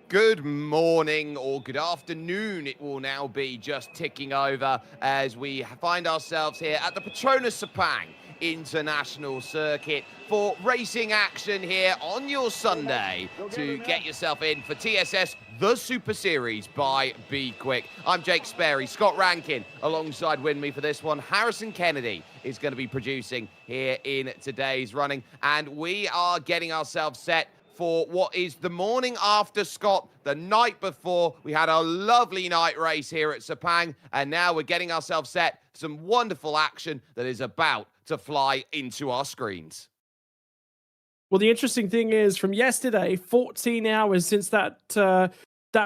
Good morning or good afternoon, it will now be just ticking over as we find ourselves here at the Petronas Sepang International Circuit for racing action here on your Sunday to get yourself in for TSS The Super Series by B-Quik. I'm Jake Sperry, Scott Rankin alongside with me for this one. Harrison Kennedy is going to be producing here in today's running, and we are getting ourselves set for what is the morning after, Scott, the night before. We had a lovely night race here at Sepang, and now we're getting ourselves set for some wonderful action that is about to fly into our screens. Well, the interesting thing is, from yesterday, 14 hours since that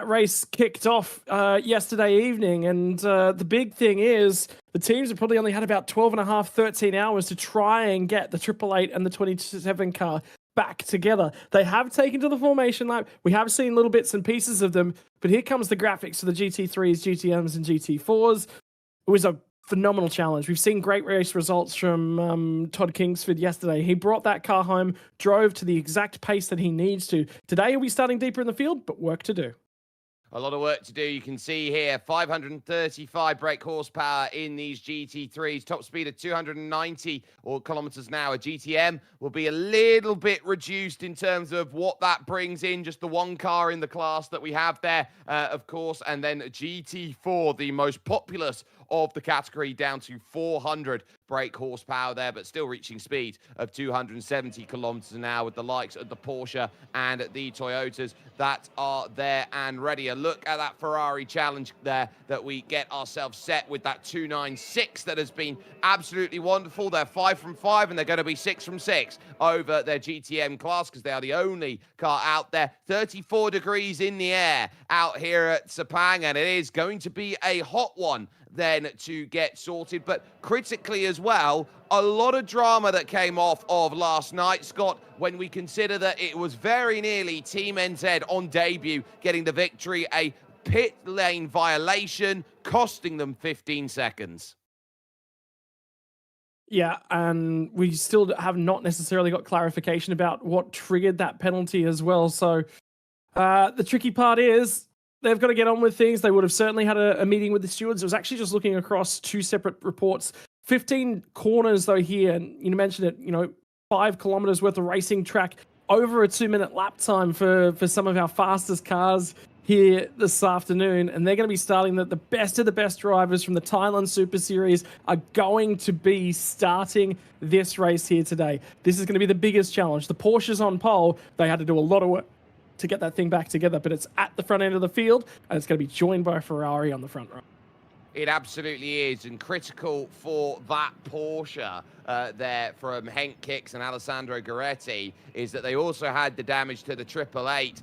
race kicked off yesterday evening, and the big thing is the teams have probably only had about 12 and a half, 13 hours to try and get the 888 and the 27 car back together. They have taken to the formation lap. We have seen little bits and pieces of them, but here comes the graphics for the GT3s, GTMs, and GT4s. It was a phenomenal challenge. We've seen great race results from Todd Kingsford yesterday. He brought that car home, drove to the exact pace that he needs to. Today, he'll be starting deeper in the field, but work to do. A lot of work to do. You can see here 535 brake horsepower in these GT3s, top speed of 290 kilometers an hour. GTM will be a little bit reduced in terms of what that brings in, just the one car in the class that we have there, of course, and then GT4, the most populous of the category, down to 400 brake horsepower there, but still reaching speed of 270 kilometers an hour with the likes of the Porsche and the Toyotas that are there and ready. A look at that Ferrari challenge there that we get ourselves set with, that 296 that has been absolutely wonderful. They're 5 from 5 and they're going to be 6 from 6 over their GTM class because they are the only car out there. 34 degrees in the air out here at Sepang, and it is going to be a hot one then to get sorted. But critically as well, a lot of drama that came off of last night, Scott, when we consider that it was very nearly Team NZ on debut getting the victory, a pit lane violation costing them 15 seconds. Yeah, and we still have not necessarily got clarification about what triggered that penalty as well. So the tricky part is they've got to get on with things. They would have certainly had a meeting with the stewards. It was actually just looking across two separate reports. 15 corners, though, here, and you mentioned it, 5 kilometers worth of racing track, over a 2-minute lap time for some of our fastest cars here this afternoon. And they're going to be starting the best of the best drivers from the Thailand Super Series are going to be starting this race here today. This is going to be the biggest challenge. The Porsches on pole, they had to do a lot of work to get that thing back together, but it's at the front end of the field, and it's going to be joined by a Ferrari on the front row. It absolutely is, and critical for that Porsche there from Henk Kicks and Alessandro Gueretti is that they also had the damage to the 888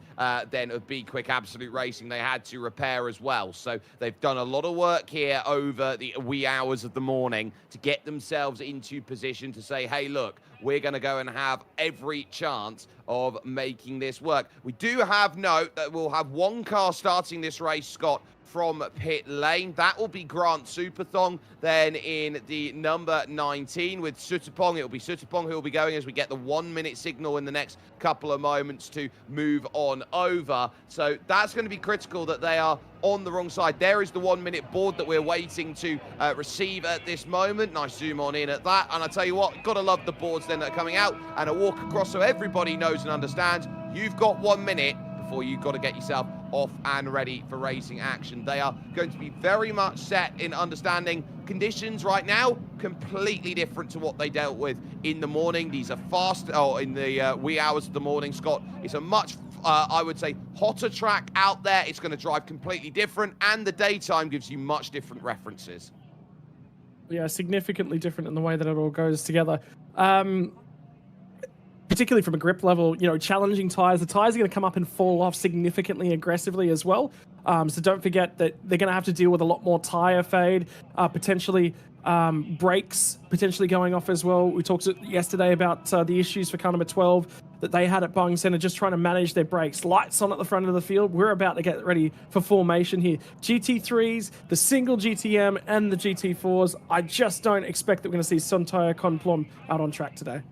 then of B-Quik Absolute Racing they had to repair as well. So they've done a lot of work here over the wee hours of the morning to get themselves into position to say, hey, look, we're going to go and have every chance of making this work. We do have note that we'll have one car starting this race, Scott, from pit lane. That will be Grant Superthong. Then in the number 19 with Sutapong, it'll be Sutapong who will be going as we get the 1-minute signal in the next couple of moments to move on over. So that's going to be critical that they are on the wrong side. There is the 1-minute board that we're waiting to receive at this moment. Nice zoom on in at that. And I tell you what, gotta love the boards then that are coming out, and a walk across so everybody knows and understands you've got 1 minute before you've got to get yourself off and ready for racing action. They are going to be very much set in understanding conditions right now, completely different to what they dealt with in the morning. These are fast, in the wee hours of the morning, Scott. It's a much, I would say, hotter track out there. It's going to drive completely different, and the daytime gives you much different references. Yeah, significantly different in the way that it all goes together. Particularly from a grip level, challenging tires. The tires are going to come up and fall off significantly aggressively as well. So don't forget that they're going to have to deal with a lot more tire fade, potentially brakes potentially going off as well. We talked yesterday about the issues for car number 12 that they had at Boeing Center, just trying to manage their brakes. Lights on at the front of the field. We're about to get ready for formation here. GT3s, the single GTM, and the GT4s. I just don't expect that we're going to see Sontayo Konplom out on track today.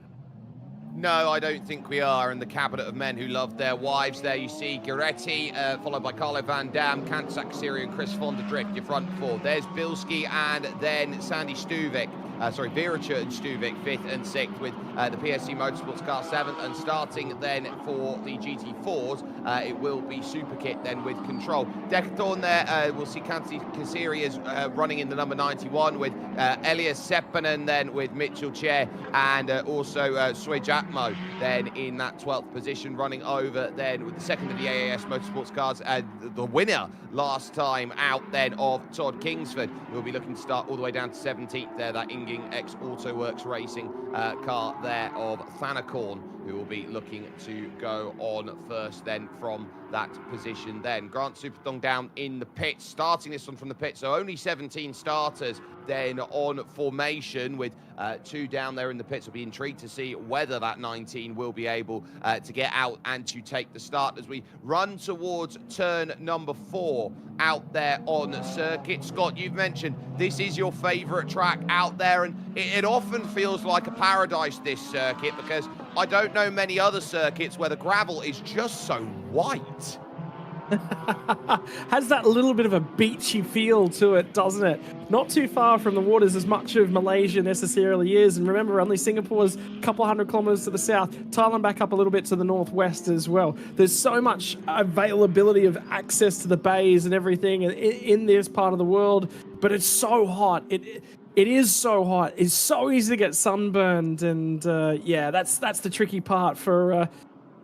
No, I don't think we are. And the cabinet of men who love their wives. There you see Gueretti, followed by Carlo Van Dam, Kansak Kasiri and Chris von der Drift, your front four. There's Bilski and then Sandy Stuvik. Viracha and Stuvik, 5th and 6th, with the PSC Motorsports car 7th. And starting then for the GT4s, it will be Superkit then with Control. Decathlon there, we'll see Kansi Kasiri is running in the number 91 with Elias Seppanen then with Mitchell Chair and also Suejatmo then in that 12th position, running over then with the second of the AAS Motorsports cars, the winner last time out then of Todd Kingsford. We'll be looking to start all the way down to 17th there, that Inging X Autoworks Racing car there of Thanakorn, who will be looking to go on first then from that position then. Grant Superthong down in the pits, starting this one from the pit, so only 17 starters then on formation with 2 down there in the pits. We'll be intrigued to see whether that 19 will be able to get out and to take the start as we run towards turn number 4 out there on circuit. Scott, you've mentioned this is your favorite track out there, and it often feels like a paradise, this circuit, because I don't know many other circuits where the gravel is just so white. Has that little bit of a beachy feel to it, doesn't it? Not too far from the waters as much of Malaysia necessarily is. And remember, only Singapore's a couple hundred kilometers to the south, Thailand back up a little bit to the northwest as well. There's so much availability of access to the bays and everything in this part of the world, but it's so hot. It is so hot. It's so easy to get sunburned, and yeah, that's the tricky part for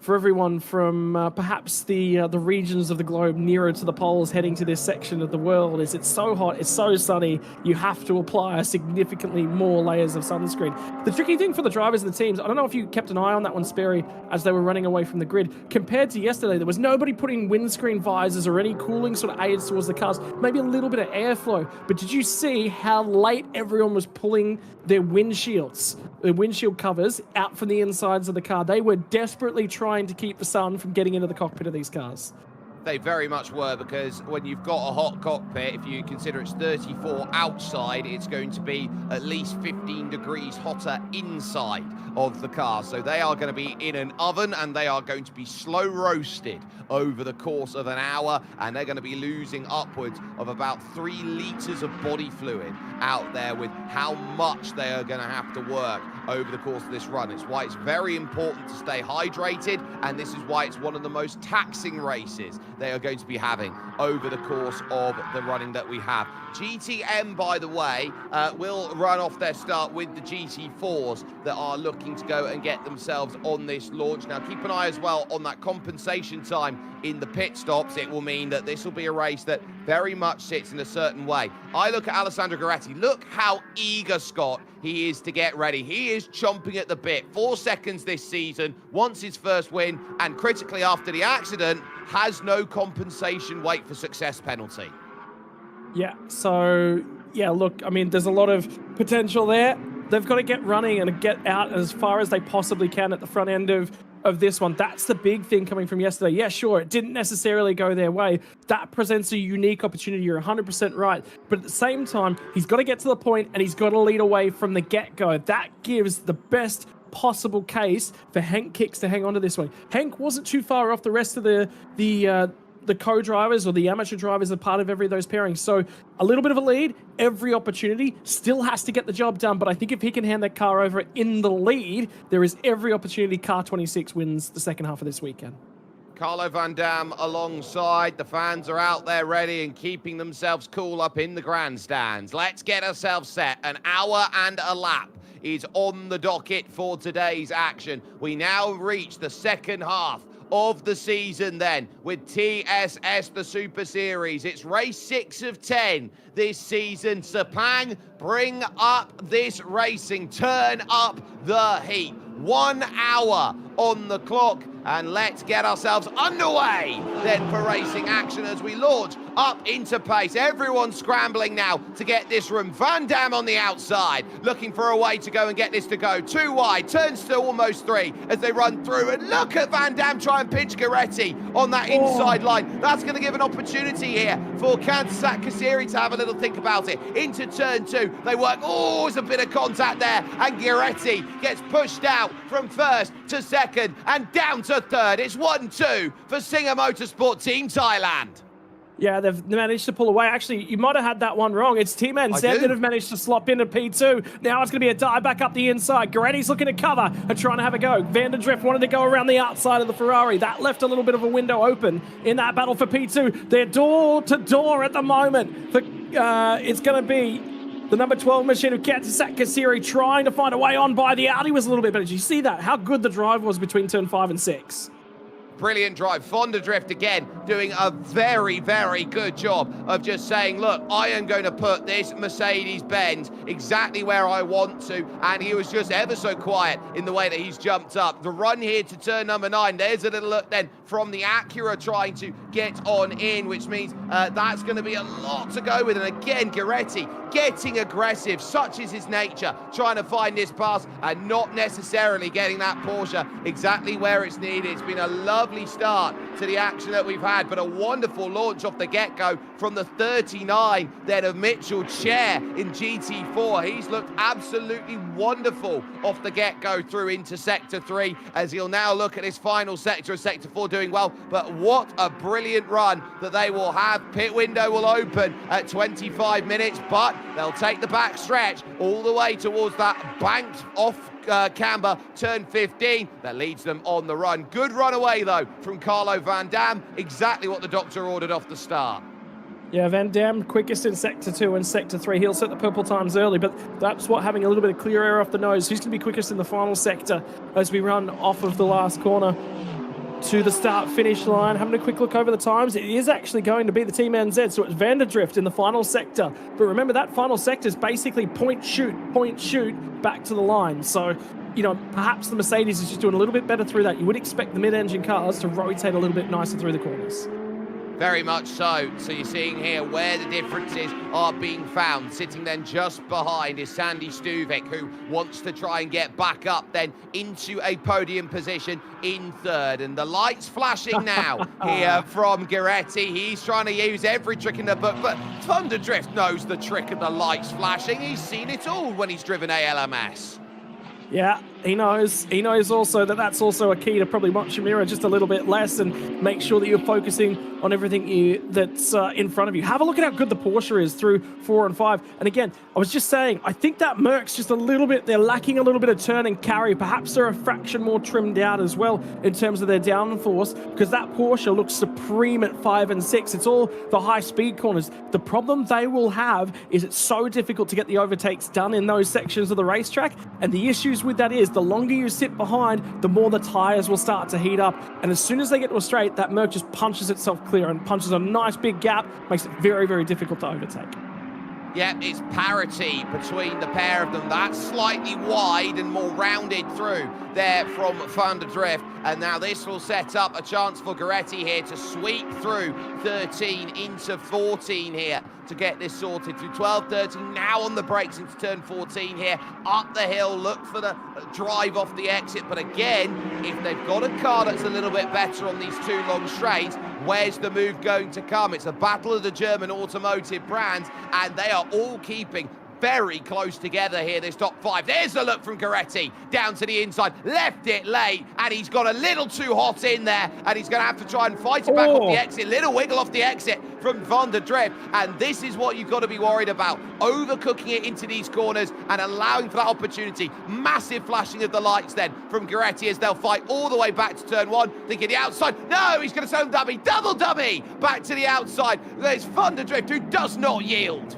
everyone from perhaps the regions of the globe nearer to the poles heading to this section of the world. Is it's so hot, it's so sunny, you have to apply significantly more layers of sunscreen. The tricky thing for the drivers and the teams, I don't know if you kept an eye on that one, Sperry, as they were running away from the grid. Compared to yesterday, there was nobody putting windscreen visors or any cooling sort of aids towards the cars, maybe a little bit of airflow. But did you see how late everyone was pulling their windshields, their windshield covers out from the insides of the car? They were desperately trying to keep the sun from getting into the cockpit of these cars. They very much were, because when you've got a hot cockpit, if you consider it's 34 outside, it's going to be at least 15 degrees hotter inside of the car. So they are going to be in an oven, and they are going to be slow roasted over the course of an hour, and they're going to be losing upwards of about 3 liters of body fluid out there with how much they are going to have to work over the course of this run. It's why it's very important to stay hydrated, and this is why it's one of the most taxing races they are going to be having over the course of the running that we have. GTM, by the way, will run off their start with the GT4s that are looking to go and get themselves on this launch. Now, keep an eye as well on that compensation time in the pit stops. It will mean that this will be a race that very much sits in a certain way. I look at Alessandro Gueretti. Look how eager, Scott, he is to get ready. He is chomping at the bit. 4 seconds this season, wants his first win, and critically after the accident, has no compensation wait for success penalty. Yeah, so, yeah, look, I mean, there's a lot of potential there. They've got to get running and get out as far as they possibly can at the front end of this one. That's the big thing coming from yesterday. Yeah, sure, it didn't necessarily go their way. That presents a unique opportunity. You're 100% right. But at the same time, he's got to get to the point, and he's got to lead away from the get-go. That gives the best possible case for Henk Kicks to hang on to this one. Henk wasn't too far off the rest of the co-drivers or the amateur drivers are part of every of those pairings. So a little bit of a lead, every opportunity, still has to get the job done. But I think if he can hand that car over in the lead, there is every opportunity Car 26 wins the second half of this weekend. Carlo Van Dam alongside. The fans are out there ready and keeping themselves cool up in the grandstands. Let's get ourselves set. An hour and a lap is on the docket for today's action. We now reach the second half of the season then with TSS The Super Series. It's race 6 of 10 this season. Sepang, bring up this racing, turn up the heat. 1 hour on the clock, and let's get ourselves underway then for racing action as we launch up into pace. Everyone's scrambling now to get this room. Van Dam on the outside, looking for a way to go and get this to go. Too wide, turns to almost 3 as they run through. And look at Van Dam try and pinch Goretti on that inside line. That's going to give an opportunity here for Kansas Kasiri to have a little think about it. Into turn 2, they work. Oh, there's a bit of contact there. And Goretti gets pushed out from first to second and down to third. It's 1-2 for Singer Motorsport Team Thailand. Yeah, they've managed to pull away. Actually, you might have had that one wrong. It's Team NZ that have managed to slop into P2. Now it's going to be a dive back up the inside. Goretti's looking to cover and trying to have a go. Vanderdrift wanted to go around the outside of the Ferrari. That left a little bit of a window open in that battle for P2. They're door to door at the moment. It's going to be the number 12 machine of Kansas Kasiri trying to find a way on by the Audi was a little bit better. Did you see that? How good the drive was between turn 5 and 6. Brilliant drive. Fonda Drift again doing a very, very good job of just saying, look, I am going to put this Mercedes-Benz exactly where I want to. And he was just ever so quiet in the way that he's jumped up. The run here to turn number 9. There's a little look then from the Acura trying to get on in, which means that's going to be a lot to go with. And again, Goretti getting aggressive, such is his nature, trying to find this pass and not necessarily getting that Porsche exactly where it's needed. It's been a lovely start to the action that we've had, but a wonderful launch off the get-go from the 39 then of Mitchell Chair in GT4. He's looked absolutely wonderful off the get-go through into Sector 3 as he'll now look at his final sector of Sector 4 doing well, but what a brilliant run that they will have. Pit window will open at 25 minutes, but they'll take the back stretch all the way towards that banked off camber, turn 15. That leads them on the run. Good run away, though, from Carlo Van Dam. Exactly what the doctor ordered off the start. Yeah, Van Dam quickest in Sector 2 and Sector 3. He'll set the purple times early, but that's what having a little bit of clear air off the nose. Who's going to be quickest in the final sector as we run off of the last corner to the start-finish line? Having a quick look over the times, it is actually going to be the Team NZ, so it's Vanderdrift in the final sector. But remember, that final sector is basically point, shoot, back to the line. So, you know, perhaps the Mercedes is just doing a little bit better through that. You would expect the mid-engine cars to rotate a little bit nicer through the corners. Very much so. So you're seeing here where the differences are being found. Sitting then just behind is Sandy Stuvik, who wants to try and get back up then into a podium position in third. And the lights flashing now here from Goretti. He's trying to use every trick in the book, but Thunderdrift knows the trick of the lights flashing. He's seen it all when he's driven ALMS. Yeah, he knows. He knows also that that's also a key to probably watch your mirror just a little bit less and make sure that you're focusing on everything that's in front of you. Have a look at how good the Porsche is through 4 and 5. And again, I was just saying, I think that Merc's just a little bit, they're lacking a little bit of turn and carry. Perhaps they're a fraction more trimmed out as well in terms of their downforce, because that Porsche looks supreme at 5 and 6. It's all the high speed corners. The problem they will have is it's so difficult to get the overtakes done in those sections of the racetrack. And the issues with that is the longer you sit behind, the more the tires will start to heat up. And as soon as they get to a straight, that Merc just punches itself clear and punches a nice big gap, makes it very, very difficult to overtake. Yeah, it's parity between the pair of them. That's slightly wide and more rounded through there from Thunderdrift. And now this will set up a chance for Goretti here to sweep through 13 into 14 here to get this sorted through 12, 13, now on the brakes into turn 14 here, up the hill, look for the drive off the exit. But again, if they've got a car that's a little bit better on these two long straights, where's the move going to come? It's a battle of the German automotive brands, and they are all keeping very close together here, this top 5. There's a look from Goretti down to the inside, left it late, and he's got a little too hot in there, and he's going to have to try and fight it back off the exit. Little wiggle off the exit from Vanderdrift, and this is what you've got to be worried about. Overcooking it into these corners and allowing for that opportunity. Massive flashing of the lights then from Goretti as they'll fight all the way back to turn 1, thinking the outside. No, he's going to turn dummy, double dummy, back to the outside. There's Vanderdrift, who does not yield.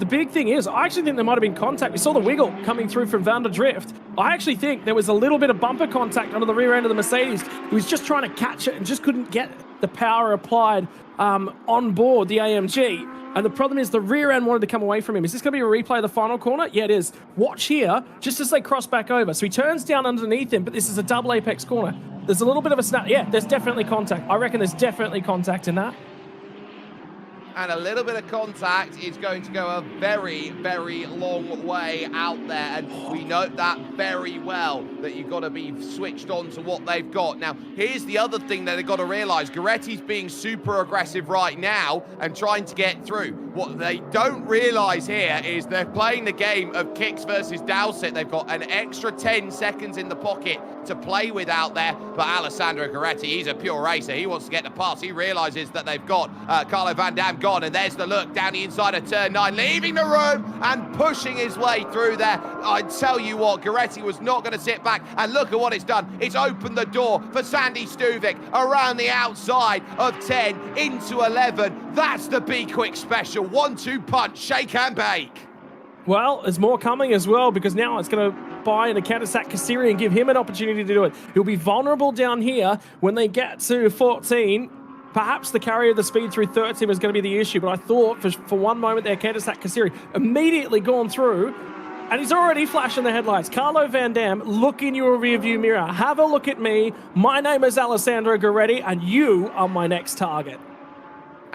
The big thing is, I actually think there might have been contact. We saw the wiggle coming through from Vanderdrift. I actually think there was a little bit of bumper contact under the rear end of the Mercedes. He was just trying to catch it and just couldn't get the power applied on board the AMG. And the problem is the rear end wanted to come away from him. Is this going to be a replay of the final corner? Yeah, it is. Watch here, just as they cross back over. So he turns down underneath him, but this is a double apex corner. There's a little bit of a snap. Yeah, there's definitely contact. I reckon there's definitely contact in that. And a little bit of contact is going to go a very, very long way out there. And we note that very well, that you've got to be switched on to what they've got. Now, here's the other thing that they've got to realise. Guaretti's being super aggressive right now and trying to get through. What they don't realise here is they're playing the game of kicks versus Dowsett. They've got an extra 10 seconds in the pocket to play with out there. But Alessandro Guaretti, he's a pure racer. He wants to get the pass. He realises that they've got Carlo Van Dam gone, and there's the look down the inside of turn 9, leaving the room and pushing his way through there. I tell you what, Guaretti was not going to sit back, and look at what it's done. It's opened the door for Sandy Stuvik around the outside of 10 into 11. That's the B-Quik special. 1-2 punch, shake and bake. Well, there's more coming as well, because now it's going to buy into Katasak Kasiri and give him an opportunity to do it. He'll be vulnerable down here when they get to 14. Perhaps the carry of the speed through 13 was going to be the issue, but I thought for one moment there, Katasak Kasiri immediately gone through, and he's already flashing the headlights. Carlo Van Dam, look in your rearview mirror. Have a look at me. My name is Alessandro Guaretti, and you are my next target.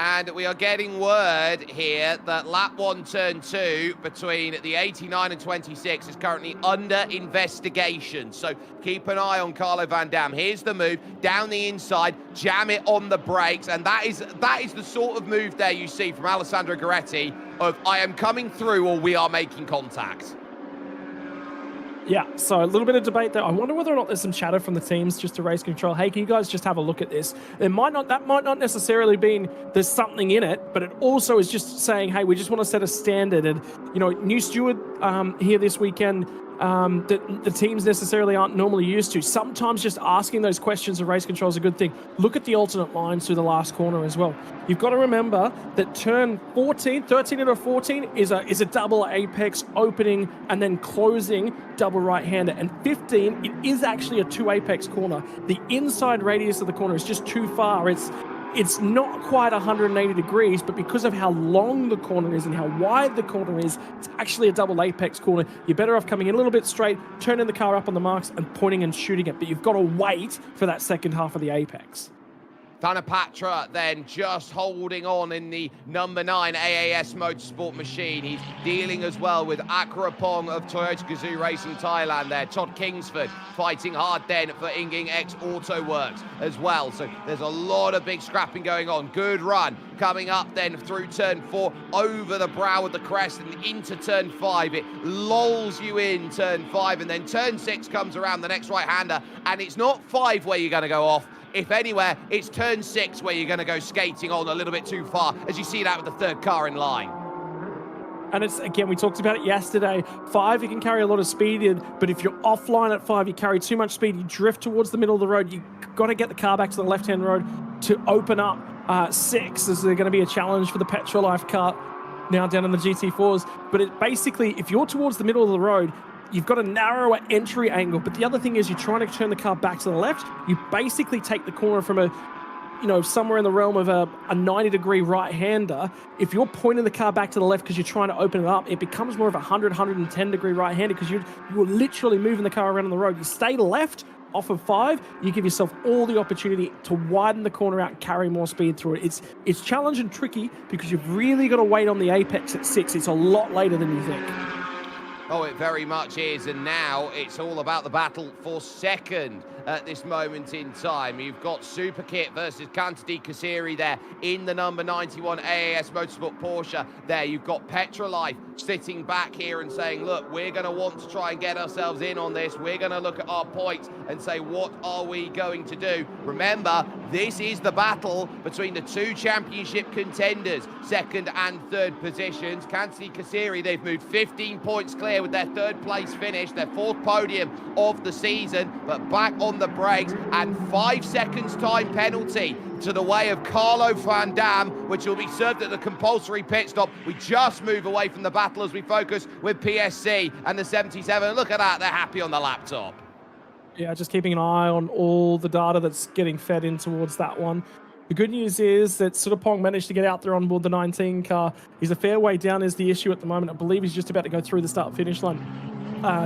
And we are getting word here that lap 1, turn 2 between the 89 and 26 is currently under investigation. So keep an eye on Carlo Van Dam. Here's the move, down the inside, jam it on the brakes. And that is the sort of move there you see from Alessandro Guaretti of, I am coming through or we are making contact. Yeah, so a little bit of debate there. I wonder whether or not there's some chatter from the teams just to race control. Hey, can you guys just have a look at this? That might not necessarily mean there's something in it, but it also is just saying, hey, we just want to set a standard. And, you know, new steward here this weekend that the teams necessarily aren't normally used to. Sometimes just asking those questions of race control is a good thing. Look at the alternate lines through the last corner as well. You've got to remember that turn 14, 13 into 14 is a double apex opening and then closing double right-hander. And 15, it is actually a 2 apex corner. The inside radius of the corner is just too far. It's not quite 180 degrees, but because of how long the corner is and how wide the corner is, it's actually a double apex corner. You're better off coming in a little bit straight, turning the car up on the marks and pointing and shooting it, but you've got to wait for that second half of the apex. Thanapatra then just holding on in the number 9 AAS Motorsport machine. He's dealing as well with Akrapong of Toyota Gazoo Racing Thailand there. Todd Kingsford fighting hard then for Inging X Auto Works as well. So there's a lot of big scrapping going on. Good run coming up then through turn 4, over the brow of the crest and into turn 5. It lulls you in turn 5, and then turn 6 comes around the next right-hander, and it's not 5 where you're going to go off. If anywhere, it's turn 6 where you're going to go skating on a little bit too far, as you see that with the third car in line. And it's, again, we talked about it yesterday. 5, you can carry a lot of speed in, but if you're offline at 5, you carry too much speed, you drift towards the middle of the road. You've got to get the car back to the left-hand road to open up 6. Is there going to be a challenge for the Petrolife car now down in the GT4s? But it basically, if you're towards the middle of the road, you've got a narrower entry angle. But the other thing is, you're trying to turn the car back to the left. You basically take the corner from somewhere in the realm of a 90-degree right-hander. If you're pointing the car back to the left because you're trying to open it up, it becomes more of a 110-degree right-hander because you're literally moving the car around on the road. You stay left off of 5, you give yourself all the opportunity to widen the corner out and carry more speed through it. It's challenging and tricky because you've really got to wait on the apex at 6. It's a lot later than you think. Oh, it very much is, and now it's all about the battle for second at this moment in time. You've got Superkit versus Kantadi Kasiri there in the number 91 AAS Motorsport Porsche there. You've got Petrolife sitting back here and saying, look, we're going to want to try and get ourselves in on this. We're going to look at our points and say, what are we going to do? Remember, this is the battle between the 2 championship contenders, second and third positions. Kantadi Kasiri, they've moved 15 points clear with their 3rd place finish, their 4th podium of the season, but back on the brakes, and 5 seconds time penalty to the way of Carlo Van Dam, which will be served at the compulsory pit stop. We just move away from the battle as we focus with PSC and the 77. Look at that, they're happy on the laptop. Yeah, just keeping an eye on all the data that's getting fed in towards that one. The good news is that Sudapong managed to get out there on board the 19 car. He's a fair way down is the issue at the moment. I believe he's just about to go through the start-finish line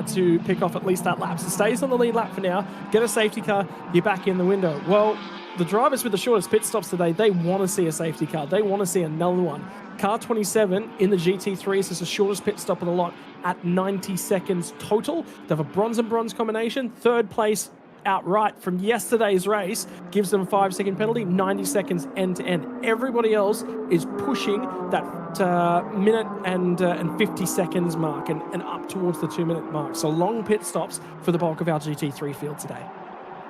to pick off at least that lap. So stays on the lead lap for now. Get a safety car, you're back in the window. Well, the drivers with the shortest pit stops today, they want to see a safety car. They want to see another one. Car 27 in the GT3 is the shortest pit stop of the lot at 90 seconds total. They have a bronze and bronze combination. Third place outright from yesterday's race gives them a 5-second penalty, 90 seconds end to end. Everybody else is pushing that minute and 50 seconds mark and up towards the 2-minute mark. So long pit stops for the bulk of our GT3 field today.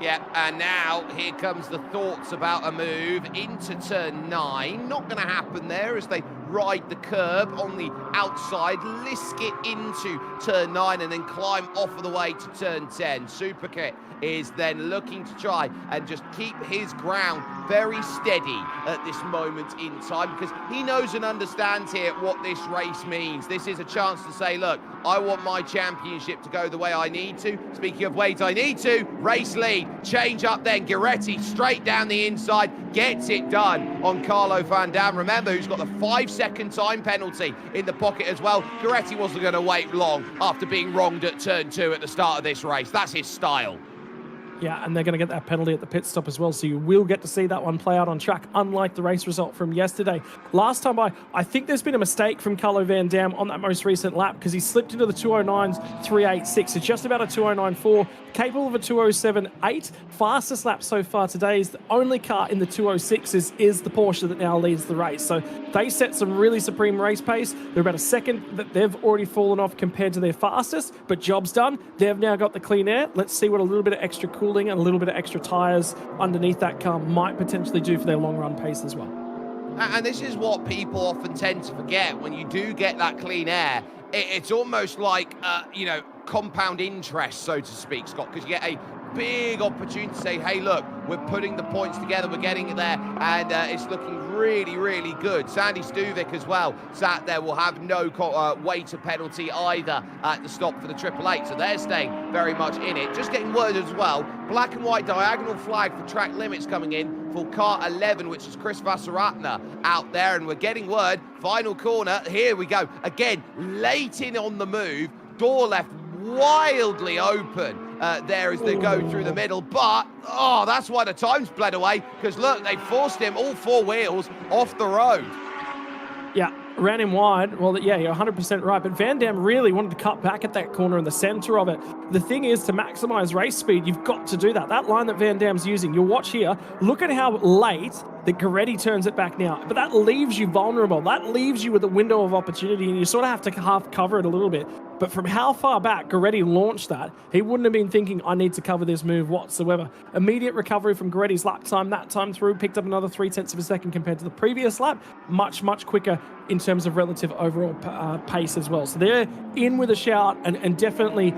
Yeah, and now here comes the thoughts about a move into turn 9. Not going to happen there as they ride the curb on the outside, lisk it into turn 9 and then climb off of the way to turn 10. Supercar is then looking to try and just keep his ground very steady at this moment in time because he knows and understands here what this race means. This is a chance to say, look, I want my championship to go the way I need to. Speaking of ways I need to, race lead, change up then. Guiretti straight down the inside, gets it done on Carlo Van Dam. Remember, who's got the 5-second time penalty in the pocket as well. Guiretti wasn't going to wait long after being wronged at turn 2 at the start of this race. That's his style. Yeah, and they're going to get that penalty at the pit stop as well, so you will get to see that one play out on track, unlike the race result from yesterday. Last time I think there's been a mistake from Carlo Van Dam on that most recent lap because he slipped into the 209's 386. It's just about a 209.4, capable of a 207.8. Fastest lap so far today is the only car in the 206s is the Porsche that now leads the race. So they set some really supreme race pace. They're about a second that they've already fallen off compared to their fastest, but job's done. They've now got the clean air. Let's see what a little bit of extra cooling and a little bit of extra tyres underneath that car might potentially do for their long run pace as well. And this is what people often tend to forget when you do get that clean air. It's almost like, compound interest, so to speak, Scott, because you get a big opportunity to say, hey, look, we're putting the points together, we're getting it there, and it's looking really, really good. Sandy Stuvik as well sat there, will have no weighter penalty either at the stop for the 888, so they're staying very much in it. Just getting word as well, black and white diagonal flag for track limits coming in for car 11, which is Chris Vassaratna out there, and we're getting word, final corner, here we go. Again, late in on the move, door left wildly open there as they go through the middle, but that's why the time's bled away, because look, they forced him all 4 wheels off the road. Yeah, ran him wide. Well, yeah, you're 100% right, but Van Dam really wanted to cut back at that corner in the center of it. The thing is, to maximize race speed, you've got to do that. That line that Van Dam's using, you'll watch here, look at how late that Guiretti turns it back now, but that leaves you vulnerable. That leaves you with a window of opportunity, and you sort of have to half cover it a little bit. But from how far back Guiretti launched that, he wouldn't have been thinking, I need to cover this move whatsoever. Immediate recovery from Guiretti's lap time, that time through, picked up another 0.3 of a second compared to the previous lap. Much, much quicker in terms of relative overall pace as well. So they're in with a shout and definitely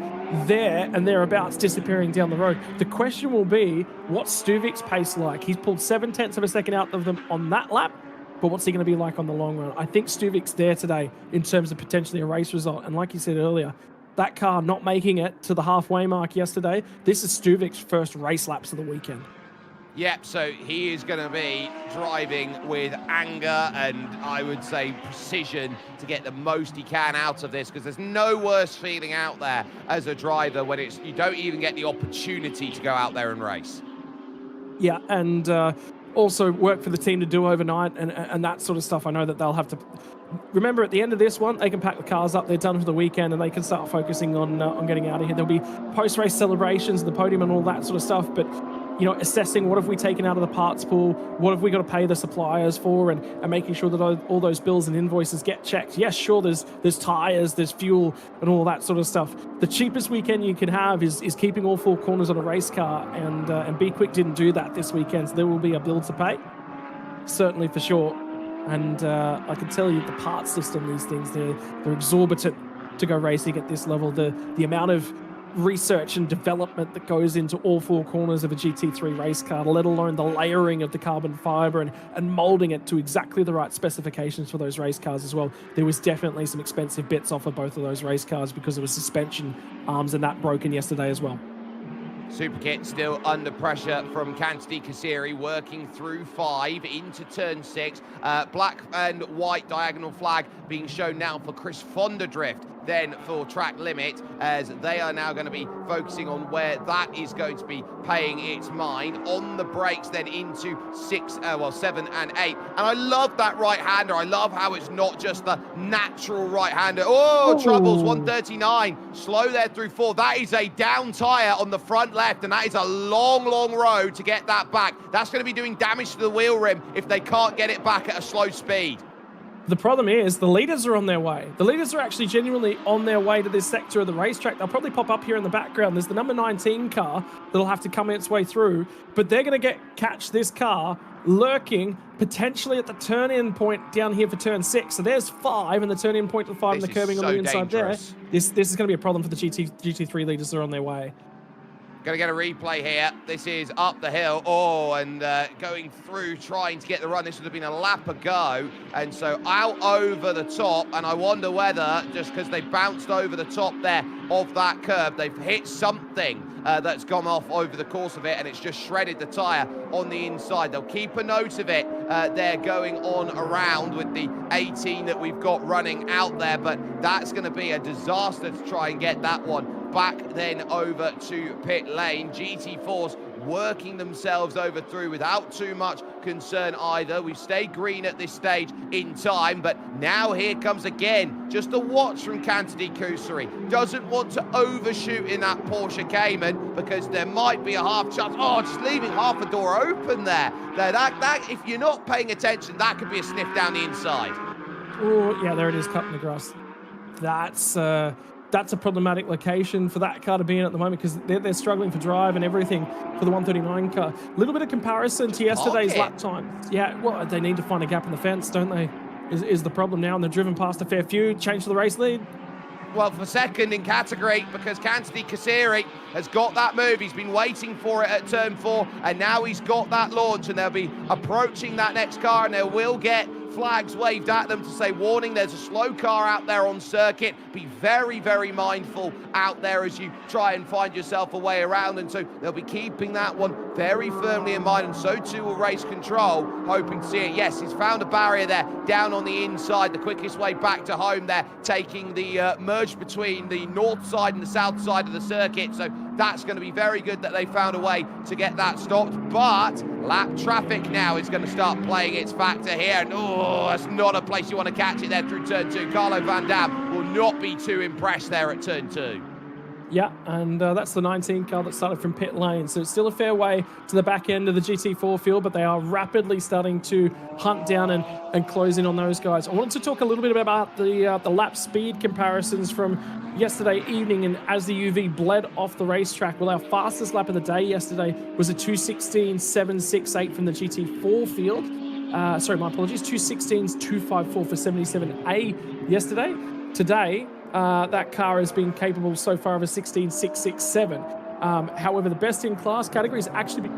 there and thereabouts disappearing down the road. The question will be, what's Stuvik's pace like? He's pulled 0.7 of a second out of them on that lap, but what's he going to be like on the long run? I think Stuvik's there today in terms of potentially a race result. And like you said earlier, that car not making it to the halfway mark yesterday, this is Stuvik's first race laps of the weekend. Yep, so he is going to be driving with anger and I would say precision to get the most he can out of this, because there's no worse feeling out there as a driver when you don't even get the opportunity to go out there and race. Yeah, and also work for the team to do overnight and that sort of stuff. I know that they'll have to remember at the end of this one, they can pack the cars up, they're done for the weekend, and they can start focusing on getting out of here. There'll be post-race celebrations, the podium and all that sort of stuff, but assessing what have we taken out of the parts pool, what have we got to pay the suppliers for, and making sure that all those bills and invoices get checked. Yes, sure, there's tires, there's fuel, and all that sort of stuff. The cheapest weekend you can have is keeping all 4 corners on a race car, and B-Quik didn't do that this weekend, so there will be a bill to pay, certainly for sure. And I can tell you the parts system, these things, they're exorbitant to go racing at this level. The amount of research and development that goes into all 4 corners of a GT3 race car, let alone the layering of the carbon fiber and molding it to exactly the right specifications for those race cars as well. There was definitely some expensive bits off of both of those race cars because there was suspension arms and that broken yesterday as well. Superkit still under pressure from Kantdi Kasiri, working through 5 into turn 6. Black and white diagonal flag being shown now for Chris Fonderdrift then for track limit, as they are now going to be focusing on where that is going to be paying its mind. On the brakes then into 7 and 8. And I love that right-hander. I love how it's not just the natural right-hander. Oh, troubles, 139. Slow there through 4. That is a down tyre on the front left, and that is a long, long road to get that back. That's going to be doing damage to the wheel rim if they can't get it back at a slow speed. The problem is the leaders are on their way. The leaders are actually genuinely on their way to this sector of the racetrack. They'll probably pop up here in the background. There's the number 19 car that'll have to come its way through, but they're going to catch this car lurking potentially at the turn-in point down here for turn 6. So there's 5 and the turn-in point to 5 and the curbing on the inside dangerous. there. This is going to be a problem for the GT3 leaders that are on their way. Going to get a replay here. This is up the hill. Oh, and going through, trying to get the run. This would have been a lap ago. And so out over the top. And I wonder whether, just because they bounced over the top there of that curb, they've hit something that's gone off over the course of it, and it's just shredded the tyre on the inside. They'll keep a note of it. They're going on around with the 18 that we've got running out there, but that's going to be a disaster to try and get that one back then over to pit lane. GT4s working themselves over through without too much concern either. We've stayed green at this stage in time, but now here comes again just a watch from Cantadi Kusuri. Doesn't want to overshoot in that Porsche Cayman because there might be a half chance. Oh, just leaving half a door open there. That if you're not paying attention, that could be a sniff down the inside. Oh, yeah, there it is, cutting the grass. That's a problematic location for that car to be in at the moment because they're struggling for drive and everything for the 139 car. A little bit of comparison to yesterday's lap times. Yeah, well, they need to find a gap in the fence, don't they? Is the problem now, and they've driven past a fair few. Change to the race lead. Well, for second in category, because Cantadi Kusuri has got that move. He's been waiting for it at turn 4, and now he's got that launch, and they'll be approaching that next car, and they will get flags waved at them to say, warning, there's a slow car out there on circuit. Be very, very mindful out there as you try and find yourself a way around. And so they'll be keeping that one very firmly in mind, and so too will race control, hoping to see it. Yes, he's found a barrier there down on the inside, the quickest way back to home there, taking the merge between the north side and the south side of the circuit. So that's going to be very good that they found a way to get that stopped. But lap traffic now is going to start playing its factor here. And oh, that's not a place you want to catch it there through turn 2. Carlo Van Dam will not be too impressed there at turn 2. Yeah, and that's the 19 car that started from pit lane. So it's still a fair way to the back end of the GT4 field, but they are rapidly starting to hunt down and close in on those guys. I wanted to talk a little bit about the lap speed comparisons from yesterday evening, and as the UV bled off the racetrack. Well, our fastest lap of the day yesterday was a 2:16.768 from the GT4 field. Sorry, my apologies, 2:16.254 for 77A yesterday. Today, that car has been capable so far of a 16.667. However, the best in class category is actually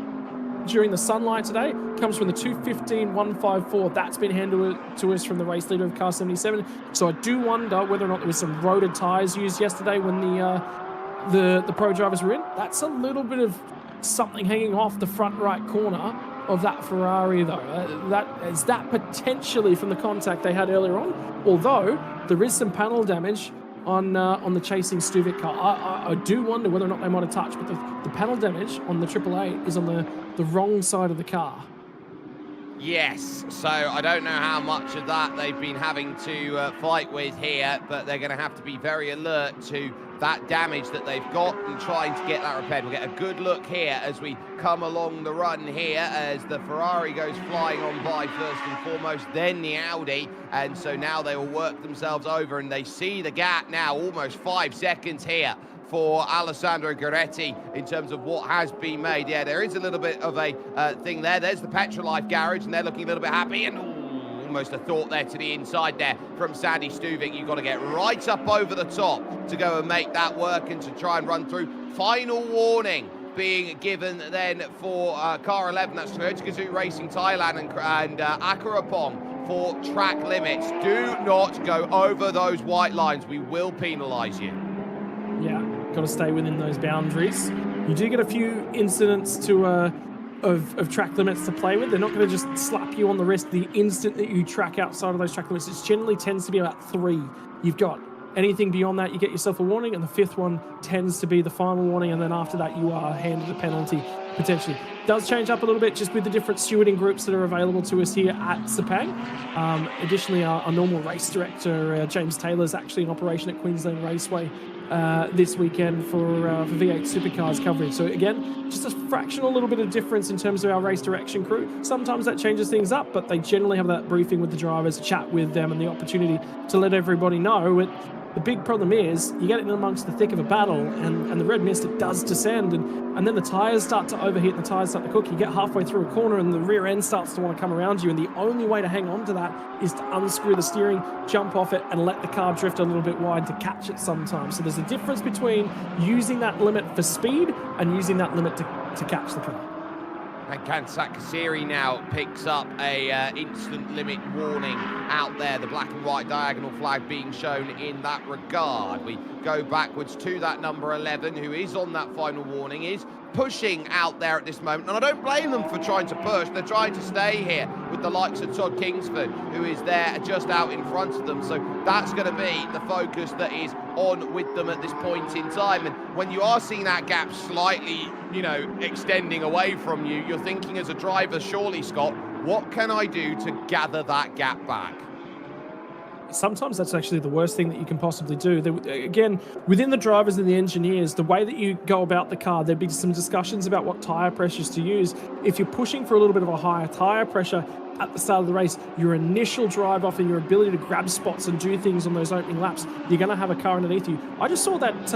during the sunlight today comes from the 2:15.154. That's been handed to us from the race leader of car 77. So I do wonder whether or not there was some roaded tires used yesterday when the pro drivers were in. That's a little bit of something hanging off the front right corner of that Ferrari, though. That potentially from the contact they had earlier on. Although there is some panel damage on the chasing Stuvik car. I do wonder whether or not they might have touched, but the panel damage on the 888 is on the wrong side of the car. Yes, so I don't know how much of that they've been having to fight with here, but they're going to have to be very alert to that damage that they've got and trying to get that repaired. We'll get a good look here as we come along the run here as the Ferrari goes flying on by first and foremost, then the Audi, and so now they will work themselves over, and they see the gap now, almost 5 seconds here for Alessandro Gueretti in terms of what has been made. Yeah, there is a little bit of a thing there. There's the Petrolife garage, and they're looking a little bit happy, and almost a thought there to the inside there from Sandy Stuvik. You've got to get right up over the top to go and make that work and to try and run through. Final warning being given then for car 11, that's Toyota Gazoo Racing Thailand and Akurapong for track limits. Do not go over those white lines. We will penalise you. Yeah, got to stay within those boundaries. You do get a few incidents to of track limits to play with. They're not going to just slap you on the wrist the instant that you track outside of those track limits. It generally tends to be about 3 you've got. Anything beyond that, you get yourself a warning, and the fifth one tends to be the final warning, and then after that, you are handed a penalty, potentially. Does change up a little bit just with the different stewarding groups that are available to us here at Sepang. Additionally, our normal race director, James Taylor, is actually in operation at Queensland Raceway this weekend for V8 Supercars coverage. So again, just a fractional little bit of difference in terms of our race direction crew. Sometimes that changes things up, but they generally have that briefing with the drivers, chat with them, and the opportunity to let everybody know. The big problem is you get in amongst the thick of a battle, and the red mist, it does descend, and then the tyres start to overheat and the tyres start to cook. You get halfway through a corner and the rear end starts to want to come around you, and the only way to hang on to that is to unscrew the steering, jump off it, and let the car drift a little bit wide to catch it sometimes. So there's a difference between using that limit for speed and using that limit to catch the car. And Kansakasiri now picks up a instant limit warning out there, the black and white diagonal flag being shown in that regard. We go backwards to that number 11, who is on that final warning, is pushing out there at this moment, and I don't blame them for trying to push. They're trying to stay here with the likes of Todd Kingsford, who is there just out in front of them. So that's going to be the focus that is on with them at this point in time. And when you are seeing that gap slightly, you know, extending away from you, you're thinking as a driver, surely, Scott, what can I do to gather that gap back? Sometimes that's actually the worst thing that you can possibly do. Again, within the drivers and the engineers, the way that you go about the car, there'd be some discussions about what tyre pressures to use. If you're pushing for a little bit of a higher tyre pressure at the start of the race, your initial drive off and your ability to grab spots and do things on those opening laps, you're going to have a car underneath you. I just saw that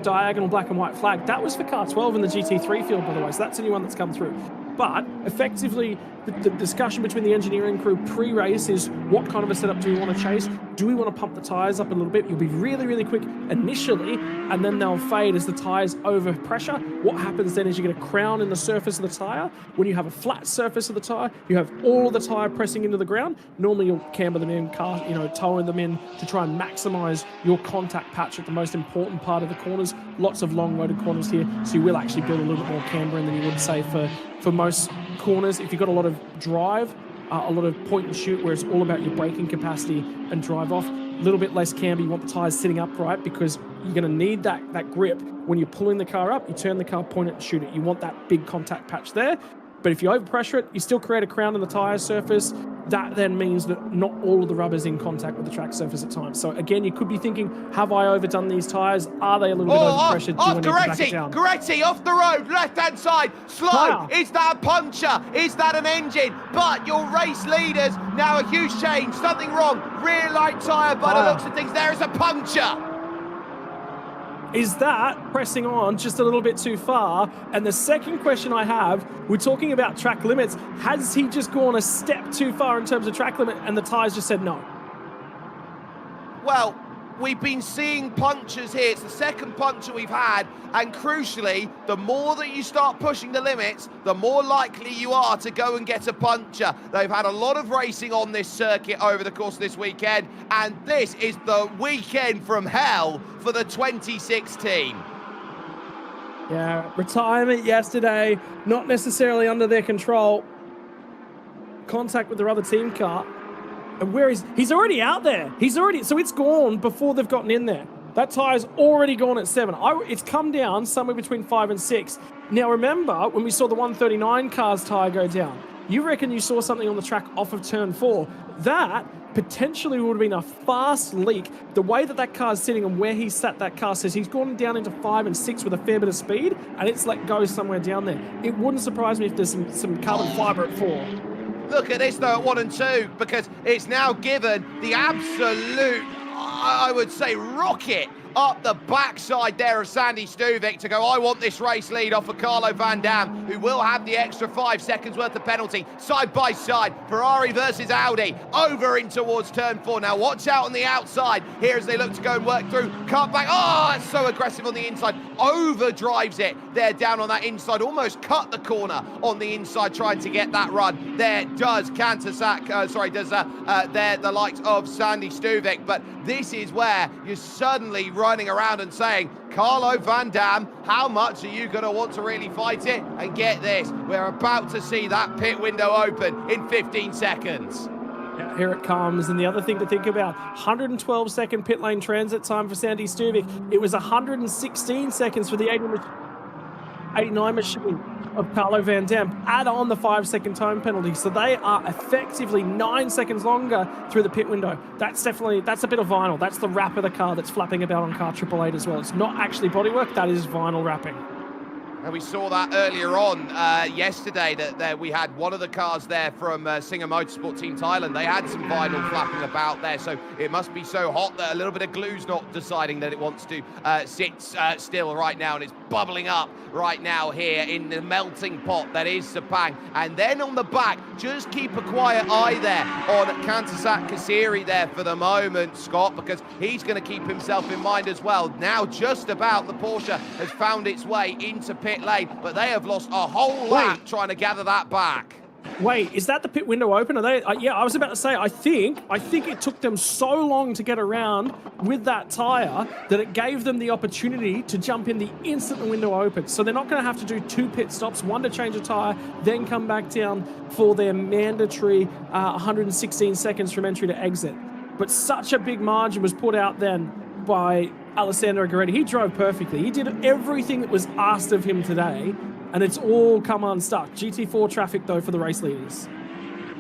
diagonal black and white flag. That was for car 12 in the GT3 field, by the way, so that's the new one that's come through. But effectively, the discussion between the engineering crew pre-race is what kind of a setup do we want to chase? Do we want to pump the tyres up a little bit? You'll be really, really quick initially, and then they'll fade as the tyres over pressure. What happens then is you get a crown in the surface of the tyre. When you have a flat surface of the tyre, you have all of the tyre pressing into the ground. Normally you'll camber them in, towing them in to try and maximize your contact patch at the most important part of the corners. Lots of long loaded corners here, so you will actually build a little bit more camber in than you would say for most corners. If you've got a lot of drive, a lot of point and shoot, where it's all about your braking capacity and drive off, a little bit less camber. You want the tyres sitting upright because you're going to need that grip. When you're pulling the car up, you turn the car, point it, and shoot it. You want that big contact patch there. But if you overpressure it, you still create a crown in the tyre surface. That then means that not all of the rubber's in contact with the track surface at times. So again, you could be thinking, have I overdone these tyres? Are they a little bit overpressured? Off Goretti, off the road, left-hand side, slow. Wow. Is that a puncture? Is that an engine? But your race leaders, now a huge change, something wrong. Rear light tyre, by the looks of things, there is a puncture. Is that pressing on just a little bit too far? And the second question I have, we're talking about track limits. Has he just gone a step too far in terms of track limit and the tyres just said no? Well, we've been seeing punctures here. It's the second puncture we've had, and crucially, the more that you start pushing the limits, the more likely you are to go and get a puncture. They've had a lot of racing on this circuit over the course of this weekend, and this is the weekend from hell for the 26 team. Yeah, retirement yesterday, not necessarily under their control. Contact with their other team car. And where he's already out there. So it's gone before they've gotten in there. That tire's already gone at 7. It's come down somewhere between 5 and 6. Now remember, when we saw the 139 car's tire go down, you reckon you saw something on the track off of turn 4. That potentially would have been a fast leak. The way that car's sitting and where he sat that car says he's gone down into 5 and 6 with a fair bit of speed, and it's let go somewhere down there. It wouldn't surprise me if there's some carbon fiber at 4. Look at this, though, at 1 and 2, because it's now given the absolute, I would say, rocket up the backside there of Sandy Stuvik to go, I want this race lead off of Carlo Van Dam, who will have the extra 5 seconds worth of penalty. Side by side, Ferrari versus Audi, over in towards turn 4. Now watch out on the outside here as they look to go and work through. Cut back, it's so aggressive on the inside. Overdrives it there down on that inside, almost cut the corner on the inside trying to get that run. There does the likes of Sandy Stuvik, but this is where you're suddenly running around and saying, Carlo Van Dam, how much are you going to want to really fight it? And get this, we're about to see that pit window open in 15 seconds. Yeah, here it comes. And the other thing to think about, 112-second pit lane transit time for Sandy Stuvik. It was 116 seconds for the 89 machine of Carlo Van Dam. Add on the 5-second time penalty. So they are effectively 9 seconds longer through the pit window. That's a bit of vinyl. That's the wrap of the car that's flapping about on car 888 as well. It's not actually bodywork, that is vinyl wrapping. And we saw that earlier on yesterday that we had one of the cars there from Singer Motorsport Team Thailand. They had some vinyl flapping about there, so it must be so hot that a little bit of glue's not deciding that it wants to sit still right now, and it's bubbling up right now here in the melting pot that is Sepang. And then on the back, just keep a quiet eye there on Kantasat Kasiri there for the moment, Scott, because he's going to keep himself in mind as well. Now just about the Porsche has found its way into pit lane, but they have lost a whole lap trying to gather that back. Wait, is that the pit window open? Are they? Yeah, I was about to say, I think it took them so long to get around with that tyre that it gave them the opportunity to jump in the instant the window opened. So they're not going to have to do 2 pit stops, one to change a tyre, then come back down for their mandatory 116 seconds from entry to exit. But such a big margin was put out then by Alessandro Gueretti. He drove perfectly. He did everything that was asked of him today, and it's all come unstuck. GT4 traffic, though, for the race leaders.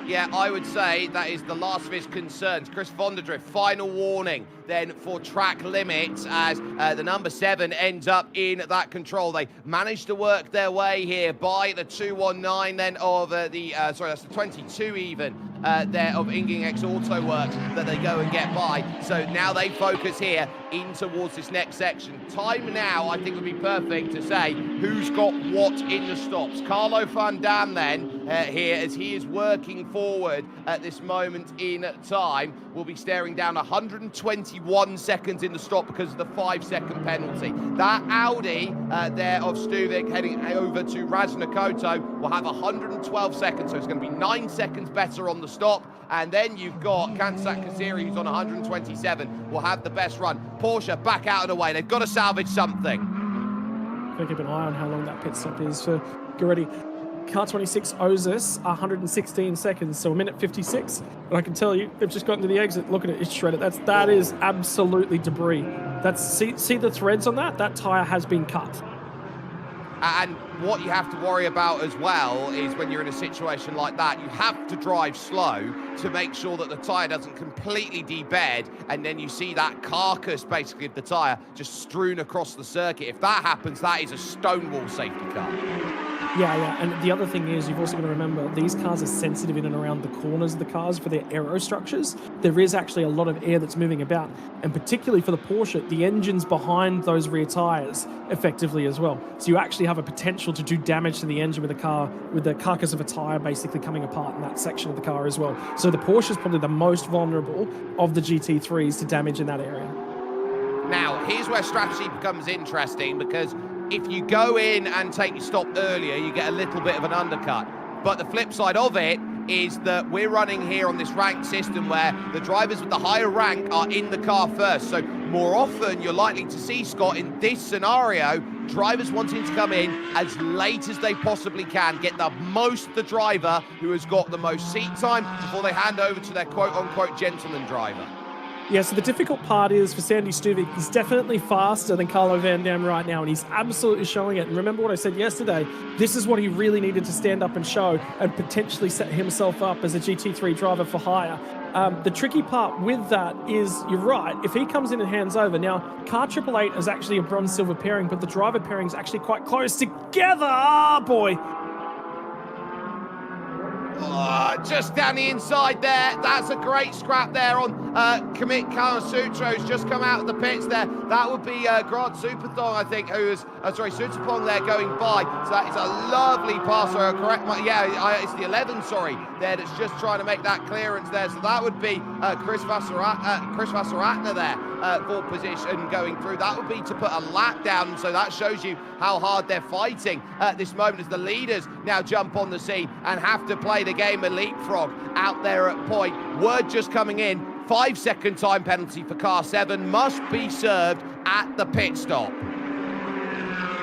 Yeah, I would say that is the last of his concerns. Chris Vonderdrift, final warning then for track limits as the number 7 ends up in that control. They managed to work their way here by the 219 then of sorry, that's the 22 even there of Inging X Auto Works that they go and get by. So now they focus here in towards this next section. Time now, I think, would be perfect to say who's got what in the stops. Carlo Van Dam then here as he is working forward at this moment in time will be staring down 121 seconds in the stop because of the 5-second penalty. That Audi there of Stuvik heading over to Raznakoto will have 112 seconds, so it's going to be 9 seconds better on the stop. And then you've got Kantasat Kasiri, who's on 127, will have the best run. Porsche back out of the way. They've got to salvage something. Gotta keep an eye on how long that pit stop is for Gueretti. Car 26 owes us 116 seconds, so 1:56. And I can tell you, they've just gotten to the exit. Look at it, it's shredded. That is absolutely debris. See the threads on that? That tyre has been cut. And what you have to worry about as well is when you're in a situation like that, you have to drive slow to make sure that the tyre doesn't completely debed, and then you see that carcass basically of the tyre just strewn across the circuit. If that happens, that is a stonewall safety car. Yeah, and the other thing is you've also got to remember these cars are sensitive in and around the corners of the cars for their aero structures. There is actually a lot of air that's moving about, and particularly for the Porsche, the engine's behind those rear tyres effectively as well. So you actually have a potential to do damage to the engine with a car, with the carcass of a tyre basically coming apart in that section of the car as well. So the Porsche is probably the most vulnerable of the GT3s to damage in that area. Now, here's where strategy becomes interesting, because if you go in and take your stop earlier, you get a little bit of an undercut. But the flip side of it is that we're running here on this ranked system where the drivers with the higher rank are in the car first. So more often you're likely to see, Scott, in this scenario, drivers wanting to come in as late as they possibly can, get the most the driver who has got the most seat time before they hand over to their quote-unquote gentleman driver. Yeah, so the difficult part is for Sandy Stuvik, he's definitely faster than Carlo Van Dam right now, and he's absolutely showing it. And remember what I said yesterday, this is what he really needed to stand up and show and potentially set himself up as a GT3 driver for hire. The tricky part with that is, you're right, if he comes in and hands over, now, car 888 is actually a bronze-silver pairing, but the driver pairing is actually quite close together. Oh, boy. Oh, just down the inside there. That's a great scrap there on Commit Kamasutra, who's just come out of the pits there. That would be Grant Superthong, I think, who is, Superthong there going by. So that is a lovely pass, or correct, it's the 11, sorry, there that's just trying to make that clearance there. So that would be Chris Vassaratna there for position going through. That would be to put a lap down, so that shows you how hard they're fighting at this moment as the leaders now jump on the scene and have to play the game of leapfrog out there at point. Word just coming in, 5-second time penalty for car 7 must be served at the pit stop.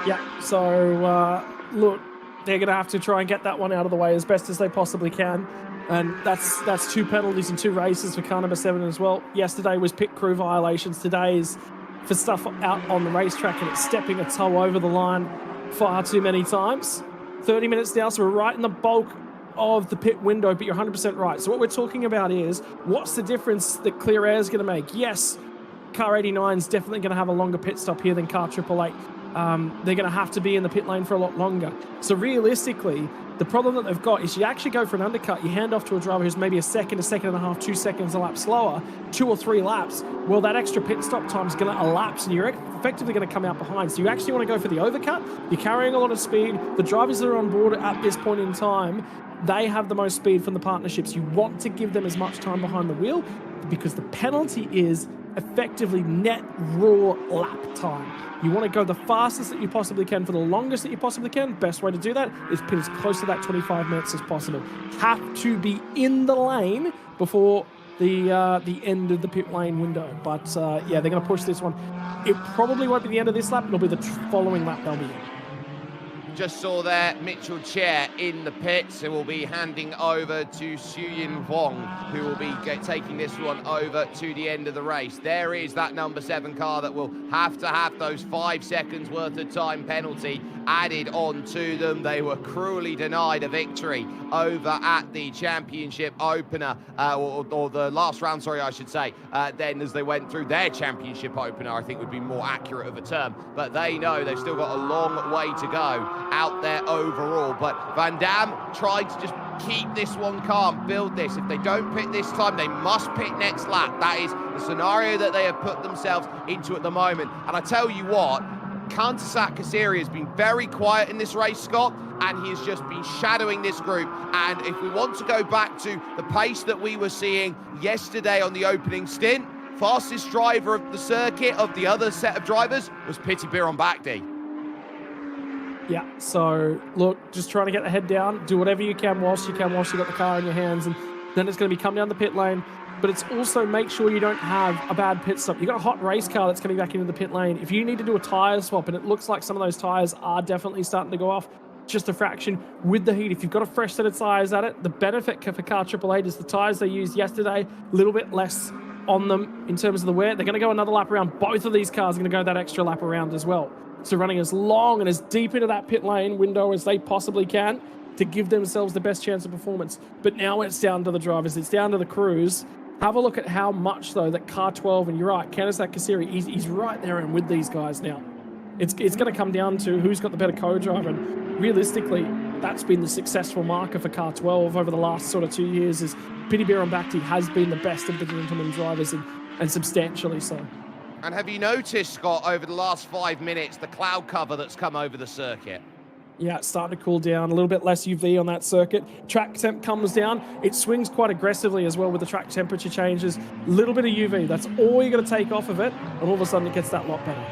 Yeah, so look, they're going to have to try and get that one out of the way as best as they possibly can. And that's 2 penalties in 2 races for car number 7 as well. Yesterday was pit crew violations. Today is for stuff out on the racetrack, and it's stepping a toe over the line far too many times. 30 minutes now, so we're right in the bulk of the pit window, but you're 100% right. So what we're talking about is, what's the difference that Clear Air is going to make? Yes, car 89 is definitely going to have a longer pit stop here than car 888. They're going to have to be in the pit lane for a lot longer. So realistically, the problem that they've got is you actually go for an undercut, you hand off to a driver who's maybe a second and a half, 2 seconds a lap slower, 2 or 3 laps. Well, that extra pit stop time is going to elapse and you're effectively going to come out behind. So you actually want to go for the overcut. You're carrying a lot of speed. The drivers that are on board at this point in time, they have the most speed from the partnerships. You want to give them as much time behind the wheel because the penalty is effectively net raw lap time. You want to go the fastest that you possibly can for the longest that you possibly can. Best way to do that is put as close to that 25 minutes as possible. Have to be in the lane before the end of the pit lane window. But yeah, they're going to push this one. It probably won't be the end of this lap. It'll be the following lap they'll be in. Just saw there Mitchell Chair in the pits, who will be handing over to Xuyin Wong, who will be taking this one over to the end of the race. There is that number 7 car that will have to have those 5 seconds worth of time penalty added on to them. They were cruelly denied a victory over at the championship opener, or the last round, sorry, I should say, then as they went through their championship opener, I think would be more accurate of a term. But they know they've still got a long way to go out there overall. But Van Dam tried to just keep this one calm, build this. If they don't pit this time, they must pit next lap. That is the scenario that they have put themselves into at the moment. And I tell you what, Kantasat Kasiri has been very quiet in this race, Scott, and he has just been shadowing this group. And if we want to go back to the pace that we were seeing yesterday on the opening stint, fastest driver of the circuit of the other set of drivers was Piti Biraon-Bakdi. Yeah, so look, just trying to get the head down, do whatever you can whilst you've got the car in your hands, and then it's going to be come down the pit lane. But it's also make sure you don't have a bad pit stop. You've got a hot race car that's coming back into the pit lane. If you need to do a tyre swap, and it looks like some of those tyres are definitely starting to go off just a fraction with the heat, if you've got a fresh set of tyres at it, the benefit for car 888 is the tyres they used yesterday, a little bit less on them in terms of the wear. They're going to go another lap around. Both of these cars are going to go that extra lap around as well. So running as long and as deep into that pit lane window as they possibly can to give themselves the best chance of performance. But now it's down to the drivers. It's down to the crews. Have a look at how much, though, that car 12, and you're right, Kantasat Kasiri, he's right there and with these guys now. It's going to come down to who's got the better co-driver. And realistically, that's been the successful marker for car 12 over the last sort of 2 years, is Piti Biraon-Bakdi has been the best of the gentleman drivers, and substantially so. And have you noticed, Scott, over the last 5 minutes, the cloud cover that's come over the circuit? Yeah, it's starting to cool down, a little bit less UV on that circuit. Track temp comes down. It swings quite aggressively as well with the track temperature changes. A little bit of UV, that's all you're going to take off of it, and all of a sudden it gets that lot better.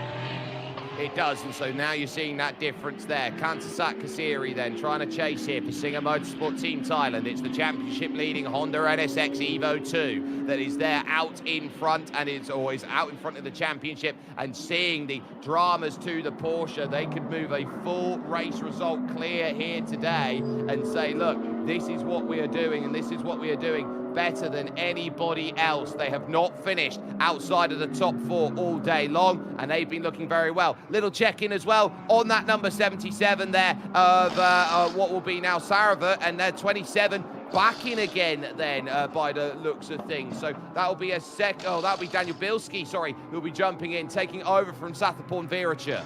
It does, and so now you're seeing that difference there. Kantasat Kasiri then trying to chase here for Singer Motorsport Team Thailand. It's the championship leading Honda NSX Evo 2 that is there out in front, and it's always out in front of the championship. And seeing the dramas to the Porsche, they could move a full race result clear here today and say, look, this is what we are doing, and this is what we are doing better than anybody else. They have not finished outside of the top 4 all day long, and they've been looking very well. Little check-in as well on that number 77 there of what will be now Saravat, and they're 27 back in again then by the looks of things. So that'll be that'll be Daniel Bilski, sorry, who'll be jumping in, taking over from Sathaporn Viracha.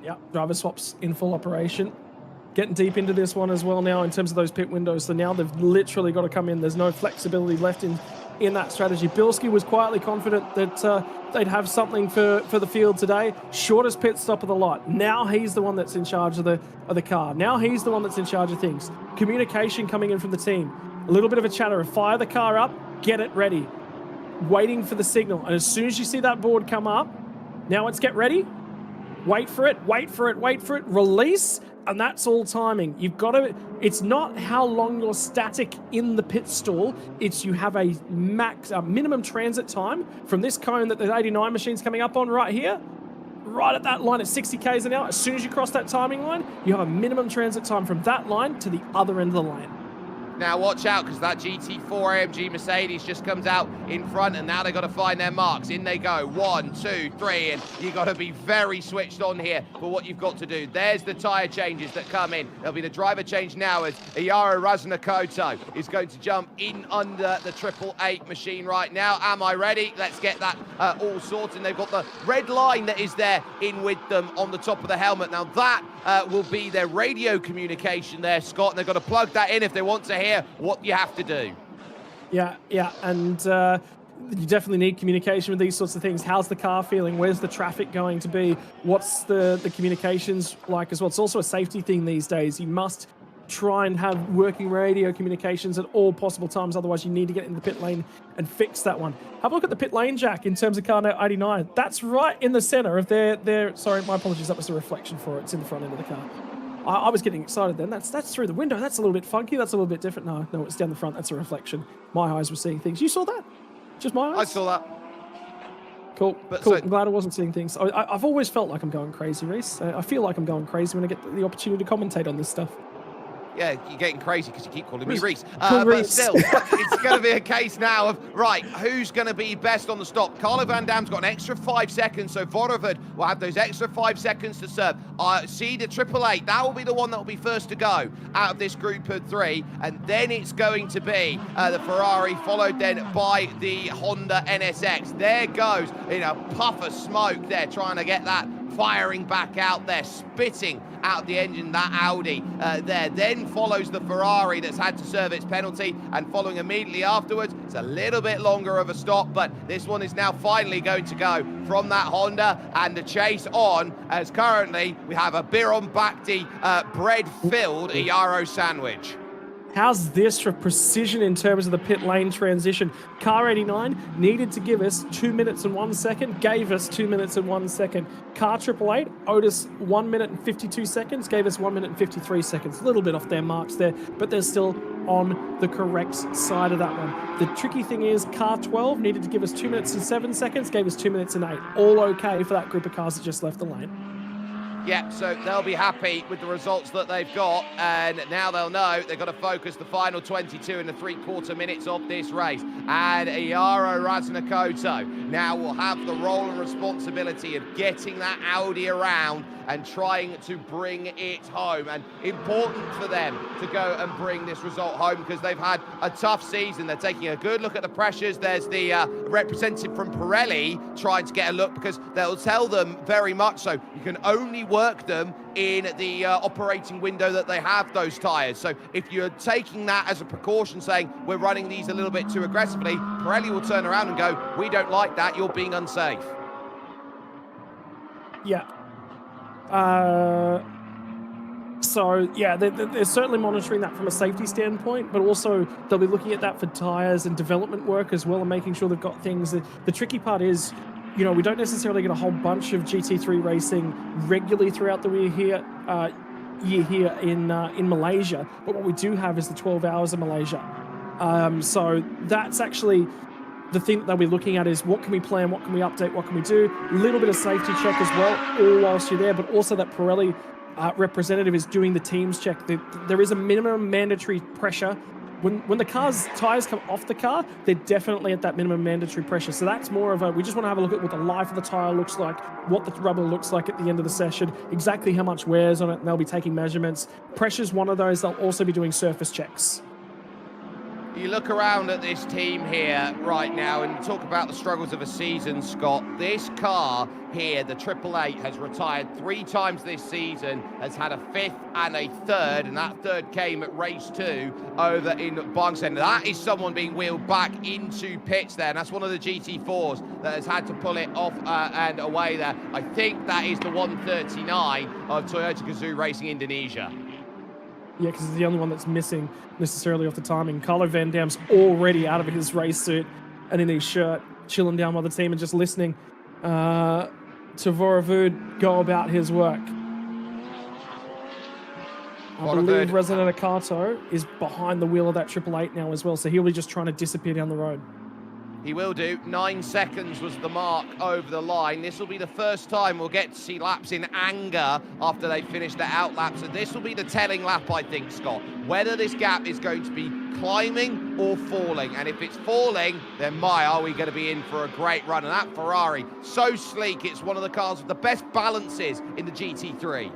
Yeah, driver swaps in full operation. Getting deep into this one as well now in terms of those pit windows. So now they've literally got to come in. There's no flexibility left in that strategy. Bilski was quietly confident that they'd have something for the field today. Shortest pit stop of the lot. Now he's the one that's in charge of the car. Now he's the one that's in charge of things. Communication coming in from the team. A little bit of a chatter of fire the car up, get it ready. Waiting for the signal. And as soon as you see that board come up, now it's get ready. Wait for it, wait for it, wait for it, release, and that's all timing. You've got to, it's not how long you're static in the pit stall, it's you have a minimum transit time from this cone that the 89 machine's coming up on right here, right at that line at 60 k's an hour. As soon as you cross that timing line, you have a minimum transit time from that line to the other end of the lane. Now watch out, because that GT4 AMG Mercedes just comes out in front, and now they've got to find their marks. In they go, 1, 2, 3, and you've got to be very switched on here for what you've got to do. There's the tyre changes that come in. There'll be the driver change now as Iyaro Raznakoto is going to jump in under the 888 machine right now. Am I ready? Let's get that all sorted. And they've got the red line that is there in with them on the top of the helmet. Now that will be their radio communication there, Scott, and they've got to plug that in if they want to hear what you have to do. Yeah, and you definitely need communication with these sorts of things. How's the car feeling? Where's the traffic going to be? What's the communications like as well? It's also a safety thing these days. You must try and have working radio communications at all possible times. Otherwise, you need to get in the pit lane and fix that one. Have a look at the pit lane, Jack, in terms of car 89. That's right in the center of their... Sorry, my apologies. That was a reflection for it. It's in the front end of the car. I was getting excited then. That's through the window. That's a little bit funky. That's a little bit different. No, it's down the front. That's a reflection. My eyes were seeing things. You saw that? Just my eyes? I saw that. Cool. But cool. So, I'm glad I wasn't seeing things. I've always felt like I'm going crazy, Reese. I feel like I'm going crazy when I get the opportunity to commentate on this stuff. Yeah, you're getting crazy because you keep calling me Reese. Reese. But still, it's going to be a case now of, right, who's going to be best on the stop? Carlo Van Dam's got an extra 5 seconds, so Vorevud will have those extra 5 seconds to serve. See the 888, that will be the one that will be first to go out of this group of 3, and then it's going to be the Ferrari, followed then by the Honda NSX. There goes, a puff of smoke there, trying to get that firing back out there, spitting out the engine, that Audi there. Then follows the Ferrari that's had to serve its penalty, and following immediately afterwards, it's a little bit longer of a stop, but this one is now finally going to go from that Honda, and the chase on, as currently we have a Biron Bakti bread-filled Iyaro sandwich. How's this for precision in terms of the pit lane transition? Car 89 needed to give us 2 minutes and 1 second, gave us 2 minutes and 1 second. Car 888 owed us 1 minute and 52 seconds, gave us 1 minute and 53 seconds. A little bit off their marks there, but they're still on the correct side of that one. The tricky thing is car 12 needed to give us 2 minutes and 7 seconds, gave us 2 minutes and 8. All okay for that group of cars that just left the lane. Yeah, so they'll be happy with the results that they've got, and now they'll know they've got to focus the final 22 and 3/4 minutes of this race. And Iyaro Raznakoto now will have the role and responsibility of getting that Audi around and trying to bring it home. And important for them to go and bring this result home, because they've had a tough season. They're taking a good look at the pressures. There's the representative from Pirelli trying to get a look, because they'll tell them very much so you can only work them in the operating window that they have those tyres. So if you're taking that as a precaution, saying we're running these a little bit too aggressively, Pirelli will turn around and go, we don't like that, you're being unsafe. Yeah. So yeah, they're certainly monitoring that from a safety standpoint, but also they'll be looking at that for tyres and development work as well, and making sure they've got things. The tricky part is, we don't necessarily get a whole bunch of GT3 racing regularly throughout the year here in Malaysia, but what we do have is the 12 hours of Malaysia. So that's actually the thing that they'll be looking at, is what can we plan, what can we update, what can we do. A little bit of safety check as well, all whilst you're there, but also that Pirelli representative is doing the teams check. There is a minimum mandatory pressure. When the car's tyres come off the car, they're definitely at that minimum mandatory pressure. So that's more of we just want to have a look at what the life of the tyre looks like, what the rubber looks like at the end of the session, exactly how much wears on it, and they'll be taking measurements. Pressure's one of those. They'll also be doing surface checks. You look around at this team here right now and talk about the struggles of a season, Scott. This car here, the 888, has retired 3 times this season, has had a 5th and a 3rd, and that 3rd came at race 2 over in Bangsen. That is someone being wheeled back into pits there, and that's one of the GT4s that has had to pull it off and away there. I think that is the 139 of Toyota Gazoo Racing Indonesia. Yeah, because it's the only one that's missing necessarily off the timing. Carlo Van Dam's already out of his race suit and in his shirt, chilling down by the team and just listening to Vorevud go about his work. I believe Raznakoto is behind the wheel of that 888 now as well, so he'll be just trying to disappear down the road. He will do. 9 seconds was the mark over the line. This will be the first time we'll get to see laps in anger after they finish their out laps. And this will be the telling lap, I think, Scott, whether this gap is going to be climbing or falling. And if it's falling, then are we going to be in for a great run. And that Ferrari, so sleek. It's one of the cars with the best balances in the GT3.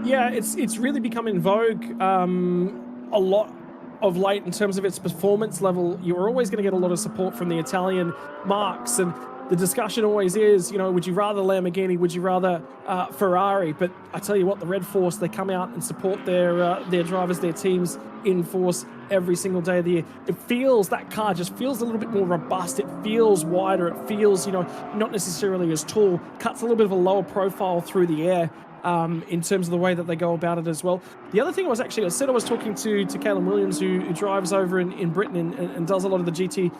Yeah, it's really become in vogue a lot of late in terms of its performance level. You're always going to get a lot of support from the Italian marques, and the discussion always is, you know, would you rather Lamborghini, would you rather Ferrari? But I tell you what, the Red Force, they come out and support their drivers, their teams in force every single day of the year. It feels, that car just feels a little bit more robust. It feels wider. It feels, you know, not necessarily as tall, cuts a little bit of a lower profile through the air. In terms of the way that they go about it as well. The other thing I was talking to Caleb Williams, who drives over in Britain and does a lot of the GT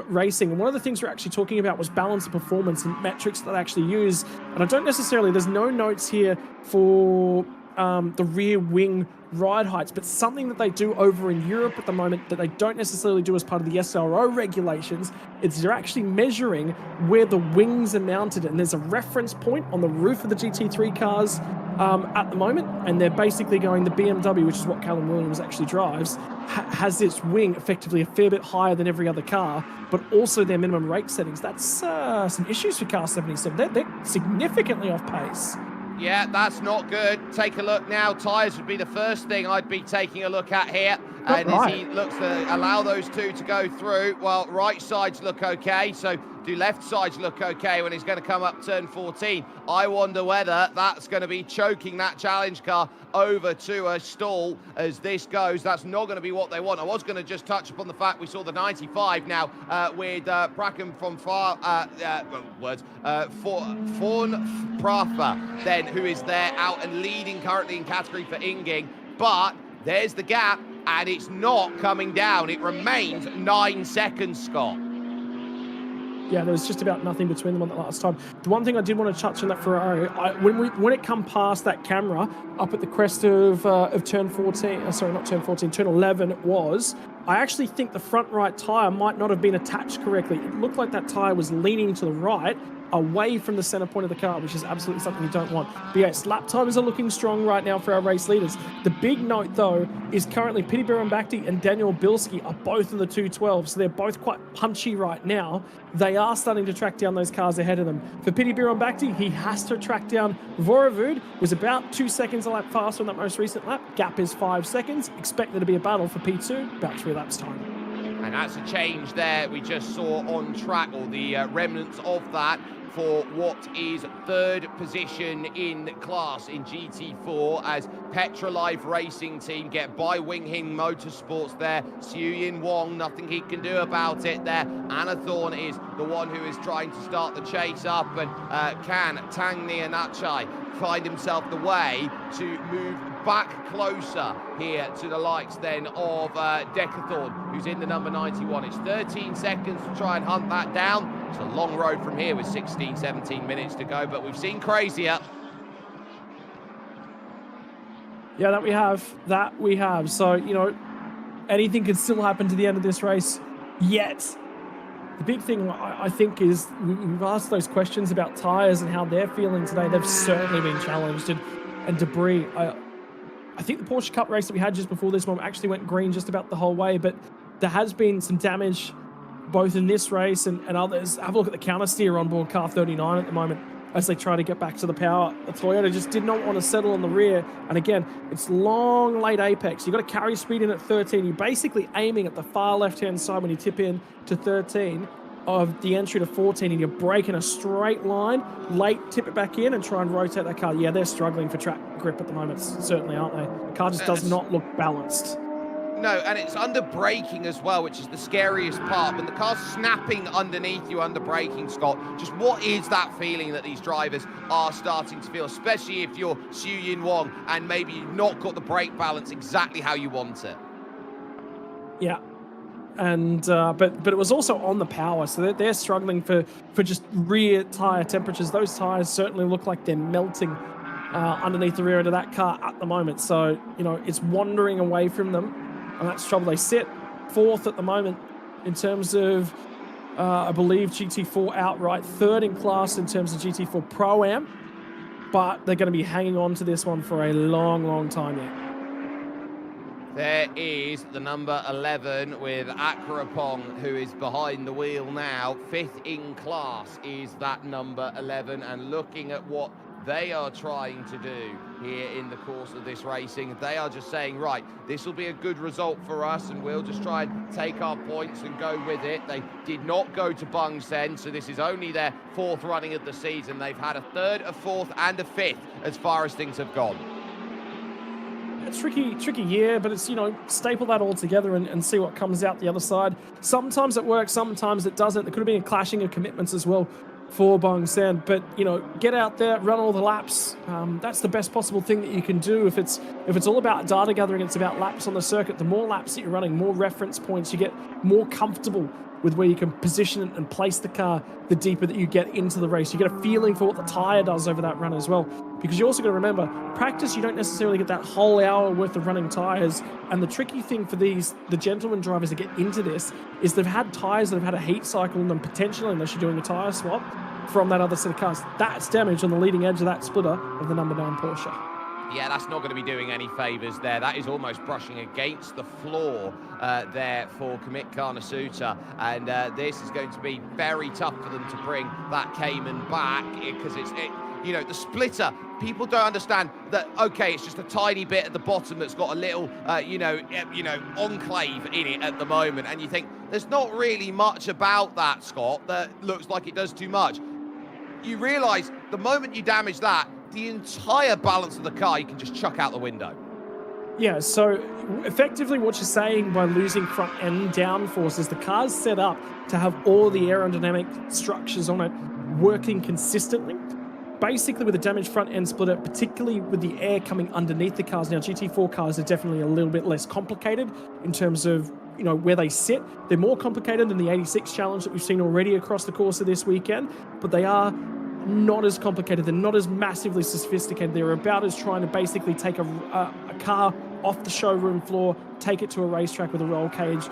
racing. And one of the things we're actually talking about was balance of performance and metrics that I actually use. And I don't necessarily, there's no notes here for the rear wing ride heights, but something that they do over in Europe at the moment that they don't necessarily do as part of the SRO regulations is they're actually measuring where the wings are mounted, and there's a reference point on the roof of the GT3 cars at the moment, and they're basically going, the BMW, which is what Callum Williams actually drives, has this wing effectively a fair bit higher than every other car, but also their minimum rake settings. That's some issues for car 77. They're significantly off pace. Yeah, that's not good. Take a look now. Tyres would be the first thing I'd be taking a look at here. And as he looks to allow those two to go through, well, right sides look okay. So do left sides look okay when he's going to come up turn 14? I wonder whether that's going to be choking that challenge car over to a stall as this goes. That's not going to be what they want. I was going to just touch upon the fact we saw the 95 now with Bracken from Fawn Prafa, then, who is there out and leading currently in category for Inging. But there's the gap, and it's not coming down. It remains 9 seconds, Scott. Yeah, there was just about nothing between them on that last time. The one thing I did want to touch on that Ferrari, when it come past that camera up at the crest of turn 14, sorry, not turn 14, turn 11 it was, I actually think the front right tyre might not have been attached correctly. It looked like that tyre was leaning to the right, away from the center point of the car, which is absolutely something you don't want. But yes, lap times are looking strong right now for our race leaders. The big note, though, is currently Piti Bhirombhakdi and Daniel Bilski are both in the 212, so they're both quite punchy right now. They are starting to track down those cars ahead of them. For Piti Bhirombhakdi, he has to track down Vorovud, was about 2 seconds a lap faster on that most recent lap. Gap is 5 seconds. Expect there to be a battle for P2, about 3 laps time. And that's a change there we just saw on track, or the remnants of that, for what is third position in class in GT4 as Petrolife Racing Team get by Wing Hing Motorsports there. Siu Yin Wong, nothing he can do about it there. Anathorn is the one who is trying to start the chase up, and can Tang Nianachai find himself the way to move back closer here to the likes then of Decathlon, who's in the number 91. It's 13 seconds to try and hunt that down. It's a long road from here with 16, 17 minutes to go, but we've seen crazier. Yeah, that we have. So, you know, anything could still happen to the end of this race yet. The big thing, I think, is we've asked those questions about tyres and how they're feeling today. They've certainly been challenged, and debris. I think the Porsche Cup race that we had just before this one actually went green just about the whole way, but there has been some damage both in this race and others. Have a look at the counter steer on board car 39 at the moment as they try to get back to the power. The Toyota just did not want to settle on the rear. And again, it's long, late apex. You've got to carry speed in at 13. You're basically aiming at the far left-hand side when you tip in to 13 of the entry to 14, and you're braking a straight line, late, tip it back in and try and rotate that car. Yeah, they're struggling for track grip at the moment, certainly, aren't they? The car just does not look balanced. No, and it's under braking as well, which is the scariest part. When the car's snapping underneath you under braking, Scott, just what is that feeling that these drivers are starting to feel, especially if you're Siu Yin Wong and maybe you've not got the brake balance exactly how you want it? Yeah. And but it was also on the power, so they're struggling for just rear tire temperatures. Those tires certainly look like they're melting underneath the rear end of that car at the moment. So, you know, it's wandering away from them, and that's trouble. They sit fourth at the moment in terms of, I believe, GT4 outright, third in class in terms of GT4 Pro-Am, but they're going to be hanging on to this one for a long, long time yet. There is the number 11 with Akrapong, who is behind the wheel now. Fifth in class is that number 11, and looking at what they are trying to do here in the course of this racing, they are just saying, right, this will be a good result for us and we'll just try and take our points and go with it. They did not go to Bung Sen, so this is only their fourth running of the season. They've had a third, a fourth and a fifth as far as things have gone. It's tricky year, but it's, you know, staple that all together and see what comes out the other side. Sometimes it works, sometimes it doesn't. There could have been a clashing of commitments as well for Bung Sen, but, you know, get out there, run all the laps. That's the best possible thing that you can do. If it's all about data gathering, it's about laps on the circuit. The more laps that you're running, more reference points, you get more comfortable with where you can position and place the car, the deeper that you get into the race. You get a feeling for what the tyre does over that run as well. Because you also got to remember, practice, you don't necessarily get that whole hour worth of running tyres. And the tricky thing for the gentleman drivers that get into this is they've had tyres that have had a heat cycle in them potentially, unless you're doing a tyre swap from that other set of cars. That's damage on the leading edge of that splitter of the number 9 Porsche. Yeah, that's not going to be doing any favours there. That is almost brushing against the floor there for Commit Karnasuta. And this is going to be very tough for them to bring that Cayman back, because you know, the splitter, people don't understand that, okay, it's just a tiny bit at the bottom that's got a little, you know, enclave in it at the moment. And you think, there's not really much about that, Scott, that looks like it does too much. You realise the moment you damage that, the entire balance of the car you can just chuck out the window. Yeah, so effectively what you're saying by losing front end downforce is the car's set up to have all the aerodynamic structures on it working consistently. Basically, with a damaged front end splitter, particularly with the air coming underneath the cars. Now, GT4 cars are definitely a little bit less complicated in terms of, you know, where they sit. They're more complicated than the 86 challenge that we've seen already across the course of this weekend, but they are not as complicated. They're not as massively sophisticated. They're about as trying to basically take a car off the showroom floor, take it to a racetrack with a roll cage,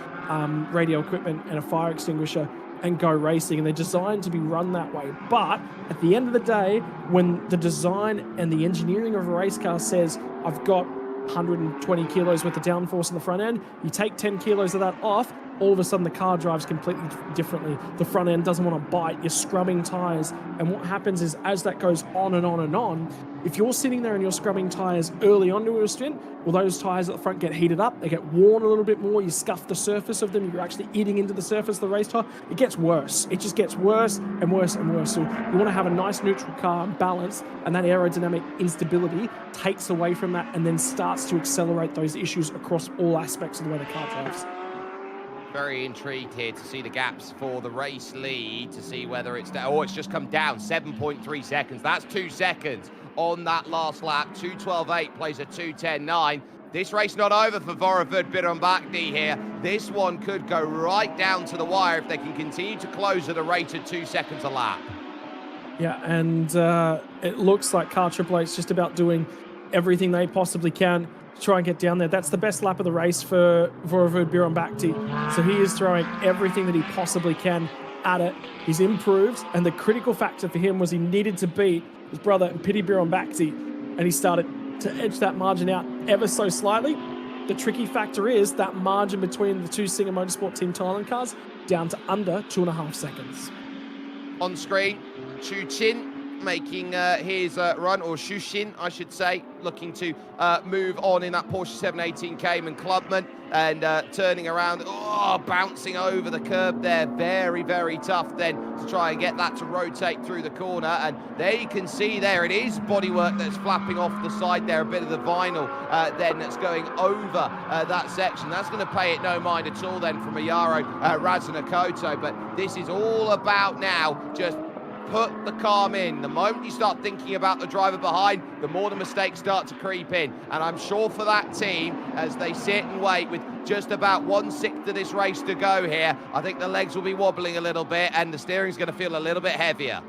radio equipment and a fire extinguisher, and go racing. And they're designed to be run that way. But at the end of the day, when the design and the engineering of a race car says, I've got 120 kilos worth of downforce in the front end, you take 10 kilos of that off, all of a sudden the car drives completely differently. The front end doesn't want to bite, you're scrubbing tires. And what happens is, as that goes on and on and on, if you're sitting there and you're scrubbing tires early on to a stint, well, those tires at the front get heated up, they get worn a little bit more, you scuff the surface of them, you're actually eating into the surface of the race tire. It gets worse. It just gets worse and worse and worse. So you want to have a nice neutral car and balance, and that aerodynamic instability takes away from that and then starts to accelerate those issues across all aspects of the way the car drives. Very intrigued here to see the gaps for the race lead, to see whether it's down. Oh, it's just come down 7.3 seconds. That's 2 seconds on that last lap. 2:12.8 plays a 2:10.9. This race not over for Vorovud Birambakdi here. This one could go right down to the wire if they can continue to close at a rate of 2 seconds a lap. Yeah, and it looks like Car Triple Eight's just about doing everything they possibly can to try and get down there. That's the best lap of the race for Vorovud Birambakdi. So he is throwing everything that he possibly can at it. He's improved, and the critical factor for him was he needed to beat his brother Piti Birambakdi, and he started to edge that margin out ever so slightly. The tricky factor is that margin between the two Singer Motorsport Team Thailand cars down to under 2.5 seconds. On screen, Chu Chin making his run, or Shushin, I should say, looking to move on in that Porsche 718 Cayman Clubman, and turning around, bouncing over the curb there. Very, very tough then to try and get that to rotate through the corner. And there you can see there, it is bodywork that's flapping off the side there, a bit of the vinyl then that's going over that section. That's going to pay it no mind at all then from Ayaro Razanakoto. But this is all about now just put the calm in. The moment you start thinking about the driver behind, the more the mistakes start to creep in. And I'm sure for that team, as they sit and wait with just about 1/6 of this race to go here, I think the legs will be wobbling a little bit and the steering's going to feel a little bit heavier.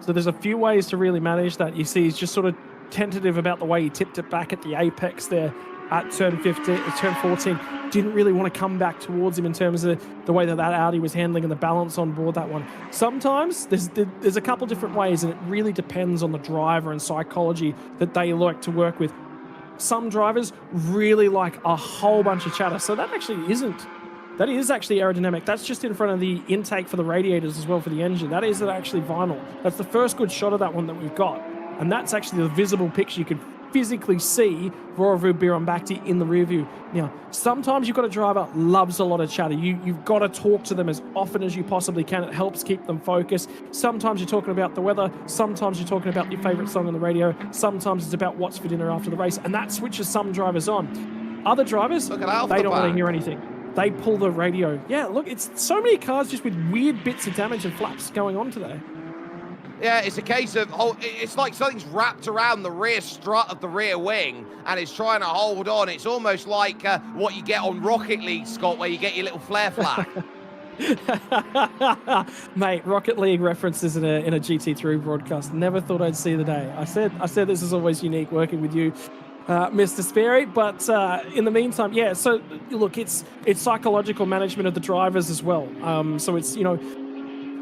So there's a few ways to really manage that. You see, he's just sort of tentative about the way he tipped it back at the apex there at turn 14, didn't really want to come back towards him in terms of the way that Audi was handling and the balance on board that one. Sometimes there's a couple different ways, and it really depends on the driver and psychology that they like to work with. Some drivers really like a whole bunch of chatter, so that is actually aerodynamic. That's just in front of the intake for the radiators as well for the engine. That is actually vinyl. That's the first good shot of that one that we've got. And that's actually the visible picture. You can physically see Vorovu Birambakti in the rear view. Now, sometimes you've got a driver loves a lot of chatter. You've got to talk to them as often as you possibly can. It helps keep them focused. Sometimes you're talking about the weather. Sometimes you're talking about your favorite song on the radio. Sometimes it's about what's for dinner after the race. And that switches some drivers on. Other drivers, they don't want to hear anything. They pull the radio. Yeah, look, it's so many cars just with weird bits of damage and flaps going on today. Yeah, it's a case of, it's like something's wrapped around the rear strut of the rear wing and it's trying to hold on. It's almost like what you get on Rocket League, Scott, where you get your little flare flap. Mate, Rocket League references in a GT3 broadcast. Never thought I'd see the day. I said this is always unique working with you, Mr. Sperry, but in the meantime, yeah, so look, it's psychological management of the drivers as well. So it's,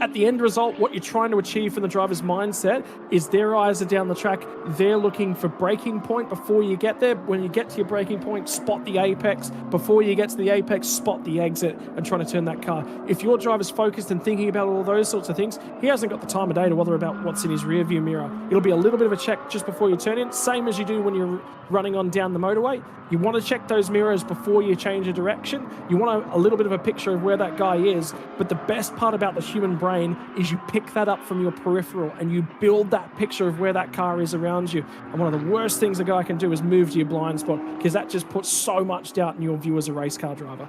at the end result, what you're trying to achieve from the driver's mindset is their eyes are down the track. They're looking for braking point before you get there. When you get to your braking point, spot the apex. Before you get to the apex, spot the exit and try to turn that car. If your driver's focused and thinking about all those sorts of things, he hasn't got the time of day to bother about what's in his rear view mirror. It'll be a little bit of a check just before you turn in, same as you do when you're running on down the motorway. You want to check those mirrors before you change a direction. You want a little bit of a picture of where that guy is. But the best part about the human brain is you pick that up from your peripheral and you build that picture of where that car is around you. And one of the worst things a guy can do is move to your blind spot, because that just puts so much doubt in your view as a race car driver.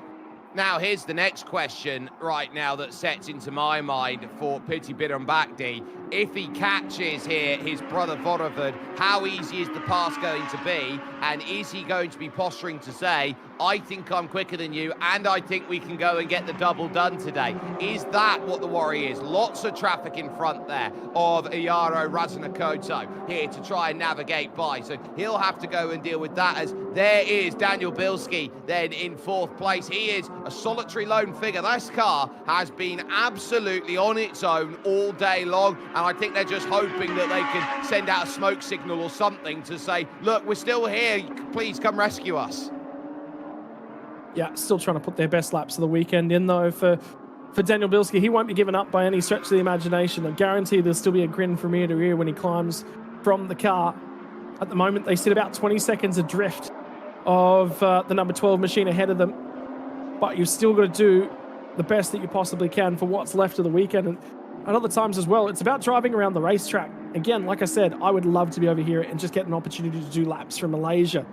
Now, here's the next question right now that sets into my mind for Piti Birambakti. If he catches here his brother Vorovu, how easy is the pass going to be? And is he going to be posturing to say, I think I'm quicker than you, and I think we can go and get the double done today? Is that what the worry is? Lots of traffic in front there of Iyaro Razanakoto here to try and navigate by. So he'll have to go and deal with that, as there is Daniel Bilski then in fourth place. He is a solitary lone figure. This car has been absolutely on its own all day long, and I think they're just hoping that they can send out a smoke signal or something to say, look, we're still here, please come rescue us. Yeah, still trying to put their best laps of the weekend in, though, for Daniel Bilski. He won't be given up by any stretch of the imagination. I guarantee there'll still be a grin from ear to ear when he climbs from the car. At the moment, they sit about 20 seconds adrift of the number 12 machine ahead of them. But you've still got to do the best that you possibly can for what's left of the weekend. And other times as well, it's about driving around the racetrack. Again, like I said, I would love to be over here and just get an opportunity to do laps from Malaysia.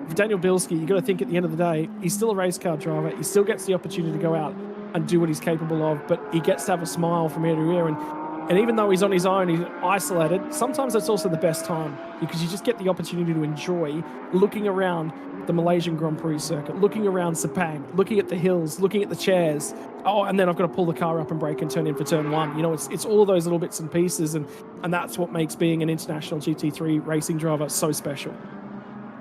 For Daniel Bilski, you've got to think at the end of the day, he's still a race car driver. He still gets the opportunity to go out and do what he's capable of, but he gets to have a smile from ear to ear. And even though he's on his own, he's isolated, sometimes that's also the best time, because you just get the opportunity to enjoy looking around the Malaysian Grand Prix circuit, looking around Sepang, looking at the hills, looking at the chairs. Oh, and then I've got to pull the car up and brake and turn in for turn one. It's all those little bits and pieces, and that's what makes being an international GT3 racing driver so special.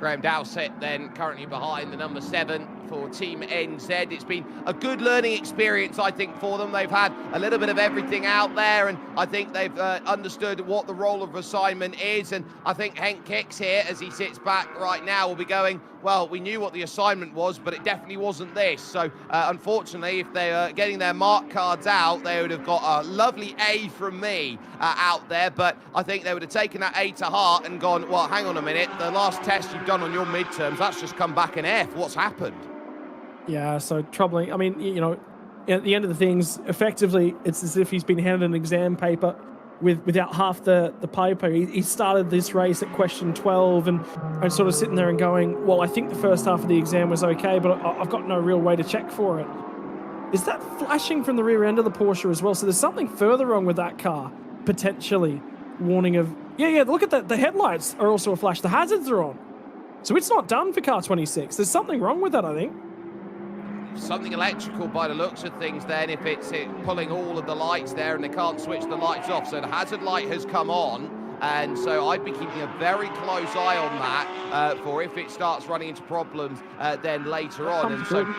Graham Dowsett then currently behind the number 7 for Team NZ. It's been a good learning experience, I think, for them. They've had a little bit of everything out there, and I think they've understood what the role of assignment is. And I think Henk Kiks here, as he sits back right now, will be going, well, we knew what the assignment was, but it definitely wasn't this. So, unfortunately, if they are getting their mark cards out, they would have got a lovely A from me out there. But I think they would have taken that A to heart and gone, well, hang on a minute, the last test you've done on your midterms, that's just come back an F. What's happened? Yeah, so troubling. I mean, at the end of the things, effectively, it's as if he's been handed an exam paper without half the paper. He started this race at question 12 and sort of sitting there and going, well, I think the first half of the exam was okay, but I've got no real way to check for it. Is that flashing from the rear end of the Porsche as well? So there's something further wrong with that car, potentially. Warning of, yeah, look at that. The headlights are also a flash. The hazards are on. So it's not done for car 26. There's something wrong with that, I think. Something electrical by the looks of things then, if it's pulling all of the lights there and they can't switch the lights off. So the hazard light has come on, And so I'd be keeping a very close eye on that for if it starts running into problems then later on. And so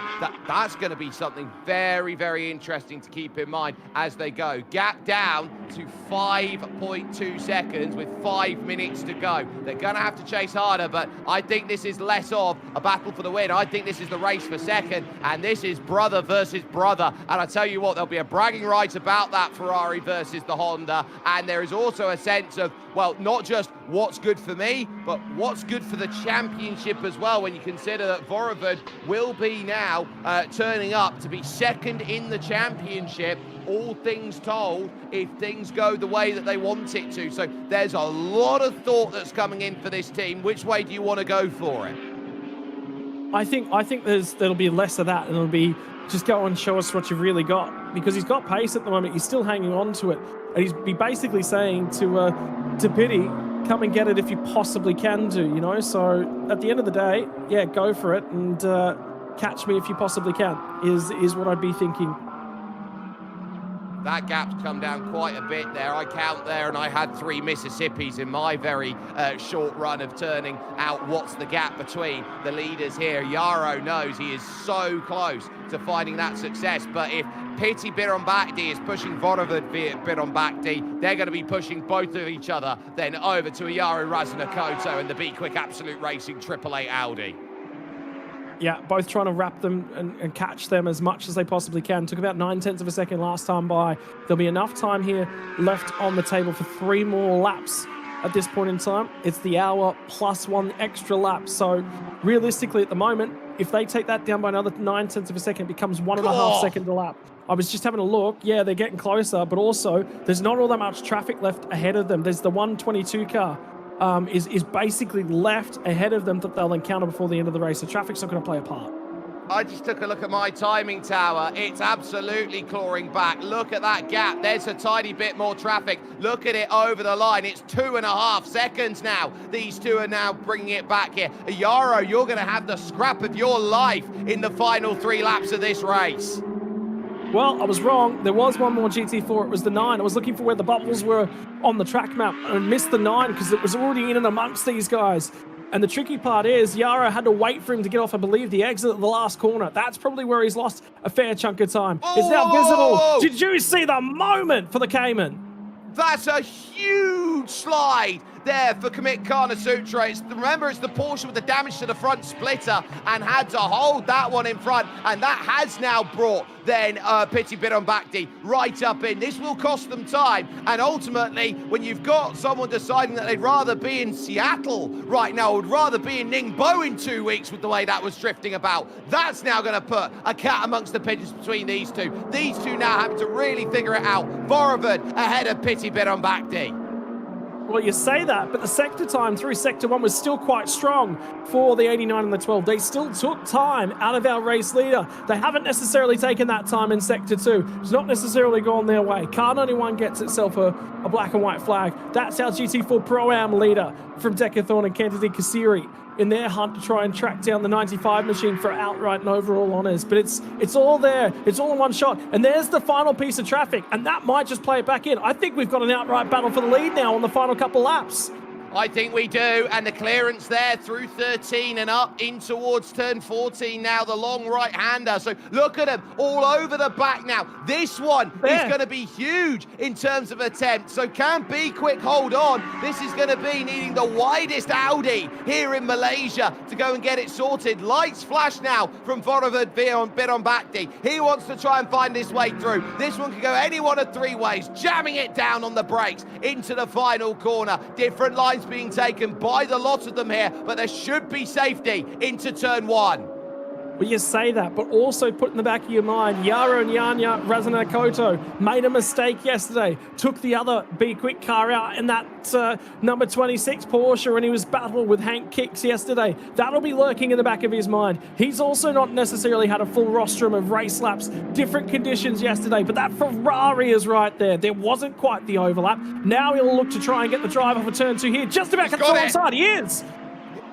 that's going to be something very, very interesting to keep in mind as they go. Gap down to 5.2 seconds with 5 minutes to go. They're going to have to chase harder, but I think this is less of a battle for the win. I think this is the race for second, and this is brother versus brother. And I tell you what, there'll be a bragging right about that Ferrari versus the Honda. And there is also a sense of, well, not just what's good for me, but what's good for the championship as well, when you consider that Vorovod will be now turning up to be second in the championship, all things told, if things go the way that they want it to. So there's a lot of thought that's coming in for this team. Which way do you want to go for it? I think there'll be less of that, and it'll be just go and show us what you've really got, because he's got pace at the moment. He's still hanging on to it, and he's basically saying to Pitty, come and get it if you possibly can do, you know. So at the end of the day, yeah, go for it and catch me if you possibly can is what I'd be thinking. That gap's come down quite a bit there. I count there, and I had 3 Mississippis in my very short run of turning out what's the gap between the leaders here. Yaro knows he is so close to finding that success, but if Pitty Birombakdi is pushing Vorovod Birombakdi, they're going to be pushing both of each other then over to Yaro Razanakoto and the B-Quik Absolute Racing 888 Audi. Yeah, both trying to wrap them and catch them as much as they possibly can. Took about 9/10 of a second last time by. There'll be enough time here left on the table for 3 more laps at this point in time. It's the hour plus 1 extra lap. So realistically at the moment, if they take that down by another 9/10 of a second, it becomes 1.5 seconds a lap. I was just having a look. Yeah, they're getting closer, but also there's not all that much traffic left ahead of them. There's the 122 car. Is basically left ahead of them that they'll encounter before the end of the race. So traffic's not going to play a part. I just took a look at my timing tower. It's absolutely clawing back. Look at that gap. There's a tiny bit more traffic. Look at it over the line. It's 2.5 seconds now. These two are now bringing it back here. Yaro, you're going to have the scrap of your life in the final 3 laps of this race. Well, I was wrong. There was one more GT4. It was the 9. I was looking for where the bubbles were on the track map and missed the 9 because it was already in and amongst these guys. And the tricky part is Yaro had to wait for him to get off, I believe, the exit at the last corner. That's probably where he's lost a fair chunk of time. It's now visible. Did you see the moment for the Cayman? That's a huge slide there for Commit Karnasutra. Remember, it's the Porsche with the damage to the front splitter and had to hold that one in front, and that has now brought then Pitty Birombakdi right up in. This will cost them time, and ultimately, when you've got someone deciding that they'd rather be in Seattle right now, would rather be in Ningbo in 2 weeks with the way that was drifting about, that's now going to put a cat amongst the pigeons between these two. These two now having to really figure it out. Vorovod ahead of Pitty Birombakdi. Well, you say that, but the sector time through Sector 1 was still quite strong for the 89 and the 12. They still took time out of our race leader. They haven't necessarily taken that time in Sector 2. It's not necessarily gone their way. Car 91 gets itself a black and white flag. That's our GT4 Pro-Am leader from Decathlon and Kentity Kasiri in their hunt to try and track down the 95 machine for outright and overall honours. But it's all there. It's all in one shot. And there's the final piece of traffic, and that might just play it back in. I think we've got an outright battle for the lead now on the final couple laps. I think we do, and the clearance there through 13 and up in towards turn 14 now, the long right-hander. So look at him all over the back now. This one is going to be huge in terms of attempt. So can B-Quik hold on? This is going to be needing the widest Audi here in Malaysia to go and get it sorted. Lights flash now from Vorovod Birombakdi. He wants to try and find his way through. This one can go any one of 3 ways, jamming it down on the brakes into the final corner. Different lines being taken by the lot of them here, but there should be safety into turn 1. Well, you say that, but also put in the back of your mind, Yaro and Yanya Razanakoto made a mistake yesterday, took the other B-Quik car out in that number 26 Porsche, and he was battled with Hank Kicks yesterday. That'll be lurking in the back of his mind. He's also not necessarily had a full rostrum of race laps, different conditions yesterday, but that Ferrari is right there. There wasn't quite the overlap. Now he'll look to try and get the drive off of turn 2 here. Just about got the onside. He is.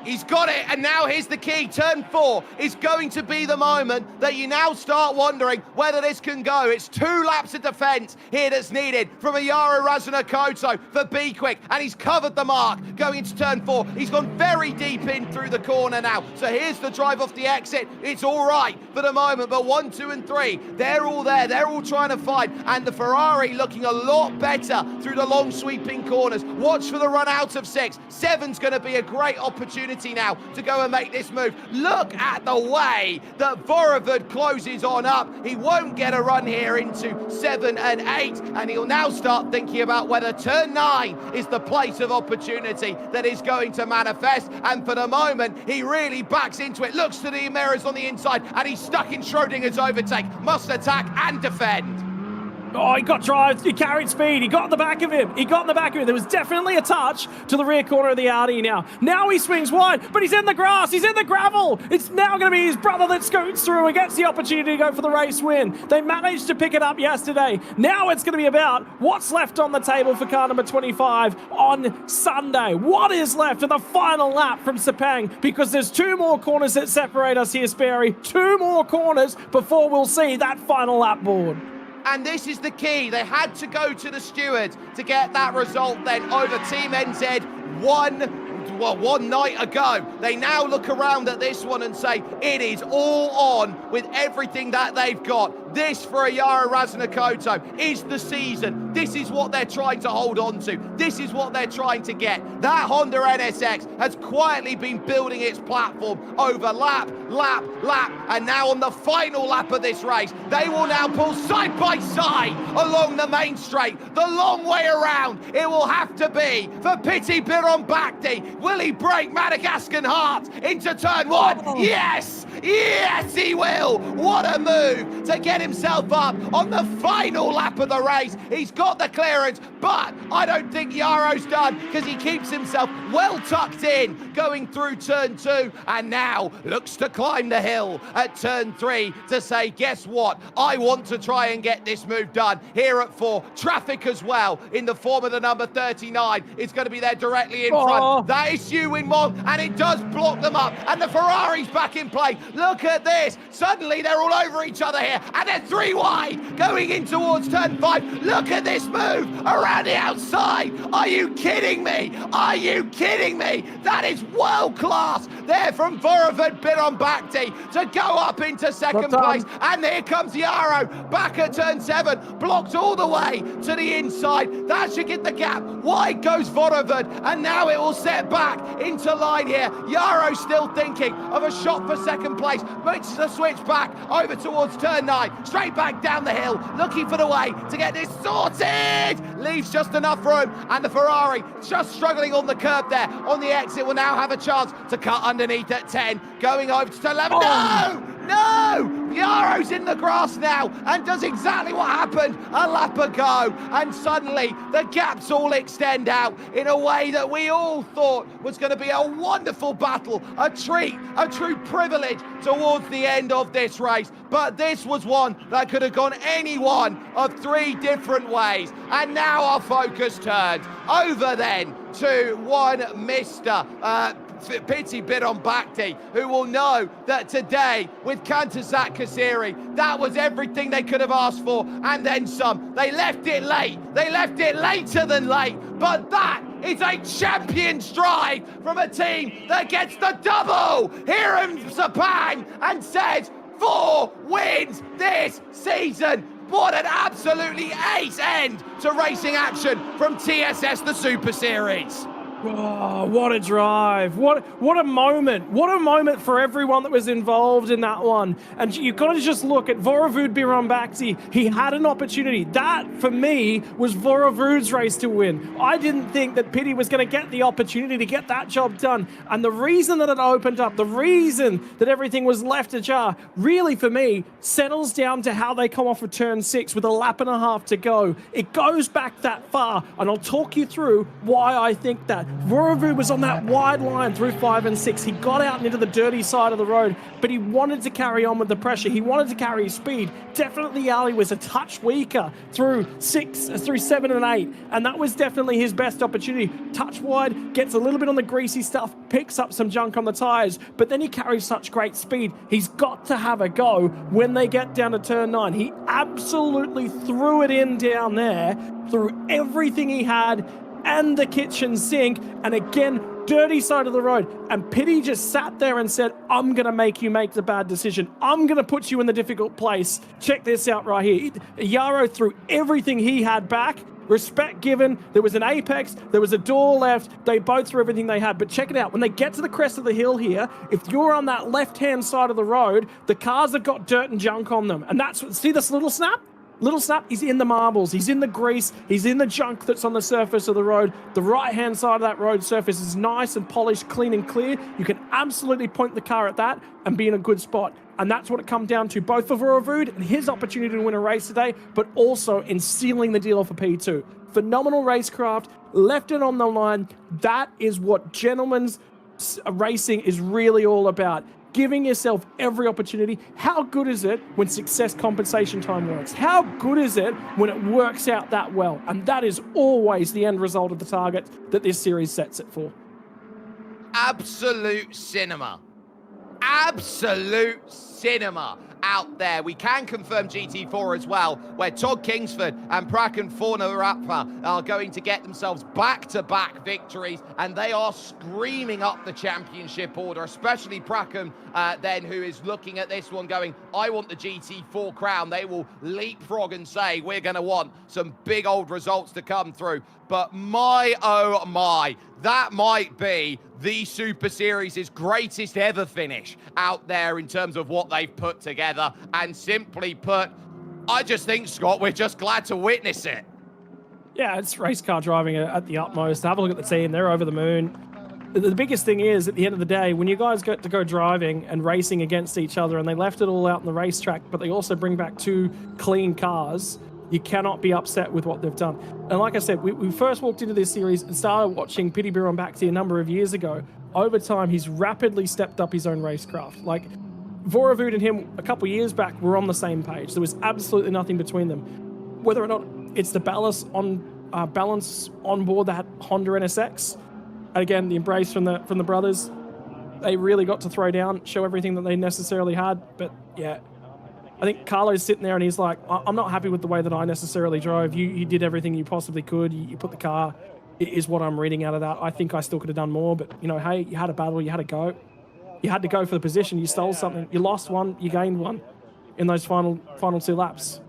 He's got it, and now here's the key. Turn 4 is going to be the moment that you now start wondering whether this can go. It's 2 laps of defense here that's needed from Ayaro Razunakoto for B-Quik, and he's covered the mark going into turn 4. He's gone very deep in through the corner now. So here's the drive off the exit. It's all right for the moment, but 1, 2, and 3, they're all there. They're all trying to fight, and the Ferrari looking a lot better through the long sweeping corners. Watch for the run out of 6. 7's going to be a great opportunity now to go and make this move. Look at the way that Vorovod closes on up. He won't get a run here into 7 and 8, and he'll now start thinking about whether turn 9 is the place of opportunity that is going to manifest. And for the moment, he really backs into it, looks to the mirrors on the inside, and he's stuck in Schrodinger's overtake. Must attack and defend. Oh, he got drive, he carried speed, he got in the back of him, There was definitely a touch to the rear corner of the Audi now. Now he swings wide, but he's in the grass, he's in the gravel. It's now going to be his brother that scoots through and gets the opportunity to go for the race win. They managed to pick it up yesterday. Now it's going to be about what's left on the table for car number 25 on Sunday. What is left in the final lap from Sepang? Because there's 2 more corners that separate us here, Sperry. 2 more corners before we'll see that final lap board. And this is the key. They had to go to the stewards to get that result then over Team NZ one night ago. They now look around at this one and say it is all on with everything that they've got. This for Ayaro Razunakoto is the season. This is what they're trying to hold on to. This is what they're trying to get. That Honda NSX has quietly been building its platform over lap, and now on the final lap of this race, they will now pull side by side along the main straight, the long way around. It will have to be for Piti Bhirombhakdi. Will he break Madagascan Heart into turn 1? Oh. Yes, he will. What a move to get himself up on the final lap of the race. He's got the clearance, but I don't think Yaro's done because he keeps himself well tucked in going through turn 2 and now looks to climb the hill at turn 3 to say, guess what? I want to try and get this move done here at 4. Traffic as well in the form of the number 39 is going to be there directly in front. That is Xu Wing-Wong, and it does block them up, and the Ferrari's back in play. Look at this. Suddenly they're all over each other here, and they're 3 wide going in towards turn 5. Look at this move around the outside. Are you kidding me? Are you kidding me? That is world class there from Vorovod Bhirombhakdi to go up into second place. And here comes Yaro back at turn 7, blocked all the way to the inside. That should get the gap. Wide goes Vorovod, and now it will set back into line here. Yaro still thinking of a shot for second place, makes the switch back over towards turn 9, straight back down the hill, looking for the way to get this sorted. Leaves just enough room, and the Ferrari just struggling on the curb there. On the exit will now have a chance to cut underneath at 10, going over to 11. No! Yaro's in the grass now and does exactly what happened a lap ago, and suddenly the gaps all extend out in a way that we all thought was going to be a wonderful battle, a treat, a true privilege towards the end of this race. But this was one that could have gone any one of 3 different ways. And now our focus turns over then to one Mr. Piti Bhirombhakdi, who will know that today with Kantasat Kasiri, that was everything they could have asked for and then some. They left it late. They left it later than late, but that is a champion's drive from a team that gets the double here in Sepang and says 4 wins this season. What an absolutely ace end to racing action from TSS The Super Series. Oh, what a drive. What a moment. What a moment for everyone that was involved in that one. And you've got to just look at Vorovod Bhirombhakdi. He had an opportunity. That, for me, was Vorovod's race to win. I didn't think that Piti was going to get the opportunity to get that job done. And the reason that it opened up, the reason that everything was left ajar, really, for me, settles down to how they come off of turn 6 with a lap and a half to go. It goes back that far, and I'll talk you through why I think that. Vorovu was on that wide line through 5 and 6. He got out into the dirty side of the road, but he wanted to carry on with the pressure. He wanted to carry his speed. Definitely Ali was a touch weaker through 7 and 8, and that was definitely his best opportunity. Touch wide, gets a little bit on the greasy stuff, picks up some junk on the tires, but then he carries such great speed. He's got to have a go when they get down to turn 9. He absolutely threw it in down there, threw everything he had and the kitchen sink, and again, dirty side of the road. And Pitty just sat there and said, I'm going to make you make the bad decision. I'm going to put you in the difficult place. Check this out right here. Yarrow threw everything he had back. Respect given. There was an apex. There was a door left. They both threw everything they had. But check it out. When they get to the crest of the hill here, if you're on that left-hand side of the road, the cars have got dirt and junk on them. And that's what, see this little snap? Little snap, he's in the marbles, he's in the grease, he's in the junk that's on the surface of the road. The right-hand side of that road surface is nice and polished, clean and clear. You can absolutely point the car at that and be in a good spot. And that's what it comes down to, both for Vorovood and his opportunity to win a race today, but also in sealing the deal for P2. Phenomenal racecraft, left it on the line. That is what gentlemen's racing is really all about. Giving yourself every opportunity. How good is it when success compensation time works? How good is it when it works out that well? And that is always the end result of the target that this series sets it for. Absolute cinema. Absolute cinema out there. We can confirm GT4 as well, where Todd Kingsford and Prakan Fornarappa are going to get themselves back-to-back victories, and they are screaming up the championship order, especially Prakan then, who is looking at this one going, I want the GT4 crown. They will leapfrog and say, we're going to want some big old results to come through. But my, oh my, that might be the Super Series' greatest ever finish out there in terms of what they've put together. And simply put, I just think, Scott, we're just glad to witness it. Yeah, it's race car driving at the utmost. Have a look at the team. They're over the moon. The biggest thing is, at the end of the day, when you guys get to go driving and racing against each other, and they left it all out on the racetrack, but they also bring back 2 clean cars, you cannot be upset with what they've done. And like I said, we first walked into this series and started watching Pitty Birambakti a number of years ago. Over time, he's rapidly stepped up his own racecraft. Like, Vorovood and him a couple years back were on the same page. There was absolutely nothing between them. Whether or not it's the balance on board that Honda NSX, and again, the embrace from the brothers, they really got to throw down, show everything that they necessarily had. But yeah, I think Carlo's sitting there and he's like, I'm not happy with the way that I necessarily drove. You did everything you possibly could. You put the car, is what I'm reading out of that. I think I still could have done more, but, you know, hey, you had a battle, you had a go. You had to go for the position. You stole something. You lost one, you gained one in those final 2 laps.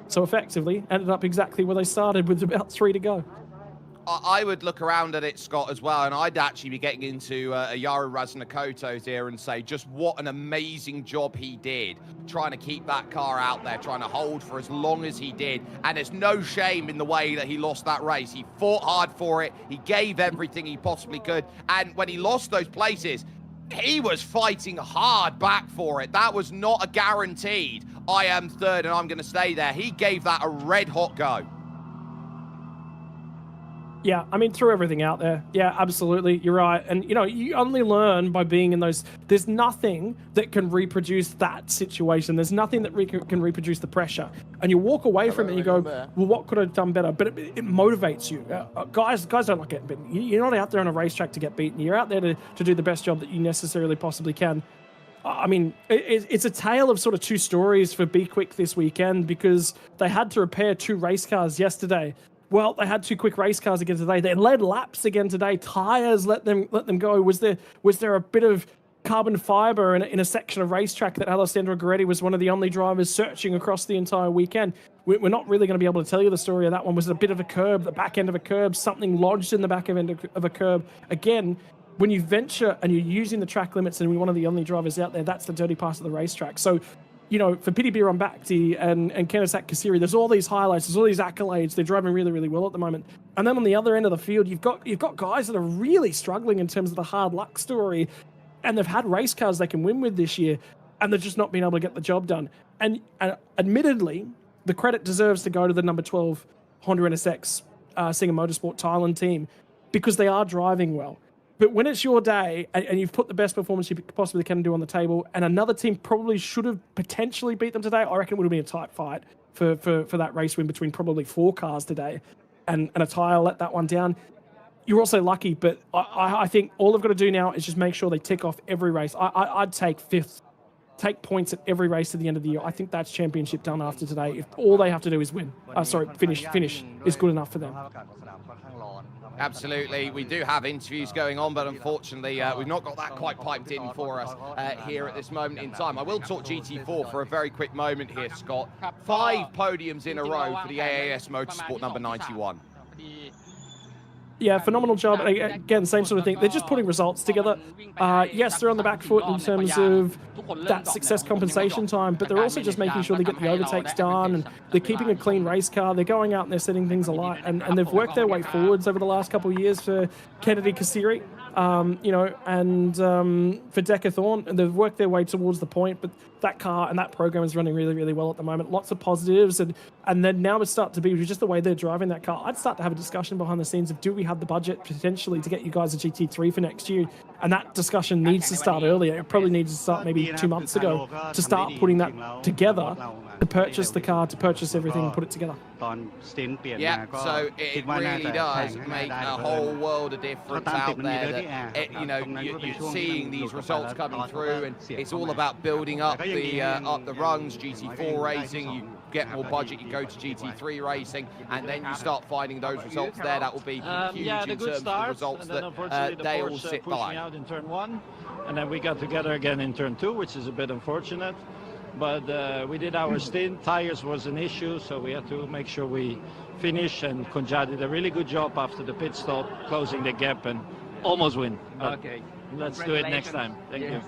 So effectively, ended up exactly where they started with about 3 to go. I would look around at it, Scott, as well, and I'd actually be getting into a Yaru Raznakoto's here and say just what an amazing job he did trying to keep that car out there, trying to hold for as long as he did. And there's no shame in the way that he lost that race. He fought hard for it. He gave everything he possibly could. And when he lost those places, he was fighting hard back for it. That was not a guaranteed, I am third and I'm going to stay there. He gave that a red-hot go. Yeah, I mean, threw everything out there. Yeah, absolutely. You're right. And, you know, you only learn by being in those. There's nothing that can reproduce that situation. There's nothing that can reproduce the pressure. And you walk away from it and you go, well, what could I have done better? But it motivates you. Guys don't like getting beaten. You're not out there on a racetrack to get beaten. You're out there to do the best job that you necessarily possibly can. I mean, it's a tale of sort of 2 stories for B-Quik this weekend, because they had to repair 2 race cars yesterday. Well, they had 2 quick race cars again today. They led laps again today. Tires let them go. Was there a bit of carbon fiber in a section of racetrack that Alessandro Gueretti was one of the only drivers searching across the entire weekend? We're not really going to be able to tell you the story of that one. Was it a bit of a curb, the back end of a curb, something lodged in the back end of a curb? Again, when you venture and you're using the track limits and we're one of the only drivers out there, that's the dirty part of the racetrack. So, you know, for Pitty Birambakti and Kenesak Kasiri, there's all these highlights, there's all these accolades. They're driving really, really well at the moment. And then on the other end of the field, you've got guys that are really struggling in terms of the hard luck story, and they've had race cars they can win with this year, and they've just not been able to get the job done. And admittedly, the credit deserves to go to the number 12 Honda NSX Singer Motorsport Thailand team. because they are driving well. But when it's your day and you've put the best performance you possibly can do on the table, and another team probably should have potentially beat them today, I reckon it would have been a tight fight for that race win between probably 4 cars today, and a tyre let that one down. You're also lucky, but I think all they've got to do now is just make sure they tick off every race. I'd take 5th, take points at every race to the end of the year. I think that's championship done after today. If all they have to do is win, finish is good enough for them. Absolutely. We do have interviews going on, but unfortunately, we've not got that quite piped in for us here at this moment in time. I will talk GT4 for a very quick moment here, Scott. 5 podiums in a row for the AAS Motorsport number 91. Yeah, phenomenal job. Again, same sort of thing. They're just putting results together. Yes, they're on the back foot in terms of that success compensation time, but they're also just making sure they get the overtakes done, and they're keeping a clean race car. They're going out and they're setting things alight, and they've worked their way forwards over the last couple of years for Kennedy Kasiri, and for Decathlon, and they've worked their way towards the point, but that car and that program is running really, really well at the moment. Lots of positives, and then now it's start to be just the way they're driving that car. I'd start to have a discussion behind the scenes of, do we have the budget potentially to get you guys a GT3 for next year? And that discussion needs to start earlier. It probably needs to start maybe 2 months ago to start putting that together, to purchase the car, to purchase everything and put it together. Yeah, so it really does make a whole world of difference out there. That you're seeing these results coming through, and it's all about building up the rungs. GT4 racing, you get more budget, you go to GT3 racing, and then you start finding those results there. That will be huge in terms of the results that they all sit by. Out in turn 1, and then we got together again in turn 2, which is a bit unfortunate. But we did our stint. Tires was an issue, so we had to make sure we finish, and Kunja did a really good job after the pit stop, closing the gap and almost win. But okay, let's do it next time. Thank you.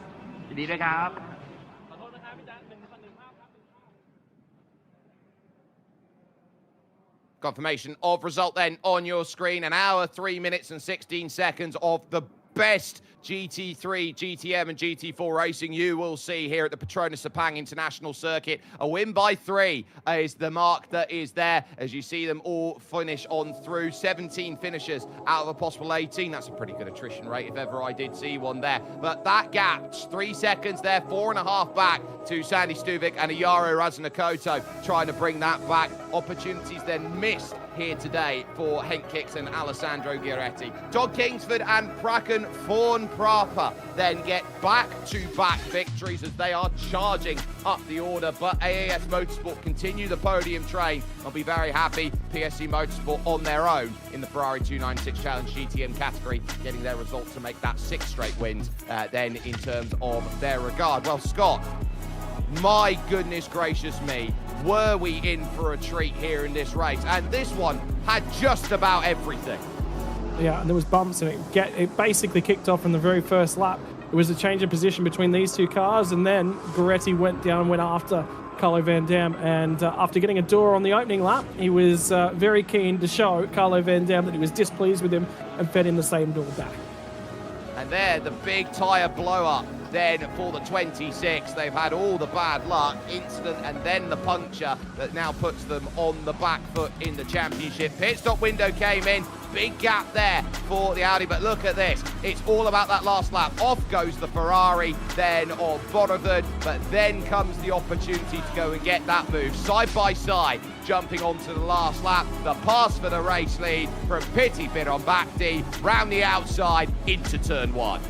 Confirmation of result then on your screen. 1 hour, 3 minutes and 16 seconds of the best GT3, GTM and GT4 racing you will see here at the Petronas Sepang International Circuit. A win by 3 is the mark that is there, as you see them all finish on through. 17 finishers out of a possible 18. That's a pretty good attrition rate if ever I did see one there. But that gap, 3 seconds there, 4.5 back to Sandy Stuvik and Ayaro Razanakoto, trying to bring that back. Opportunities then missed here today for Henk Kiks and Alessandro Giretti. Todd Kingsford and Prakan Fawn Prapa then get back-to-back victories as they are charging up the order, but AAS Motorsport continue the podium train. I'll be very happy. PSC Motorsport on their own in the Ferrari 296 Challenge GTM category, getting their result to make that 6 straight wins then in terms of their regard. Well, Scott, my goodness gracious me, were we in for a treat here in this race? And this one had just about everything. Yeah, and there was bumps, and it basically kicked off in the very first lap. It was a change of position between these 2 cars, and then Giretti went down and went after Carlo Van Dam, and after getting a door on the opening lap, he was very keen to show Carlo Van Dam that he was displeased with him and fed him the same door back. And there, the big tyre blow-up then for the 26. They've had all the bad luck, incident, and then the puncture that now puts them on the back foot in the championship. Pit stop window came in, big gap there for the Audi, but look at this. It's all about that last lap. Off goes the Ferrari, then on Bodovud, but then comes the opportunity to go and get that move. Side by side, jumping onto the last lap. The pass for the race lead from Piti Bidonbakti, round the outside into turn 1.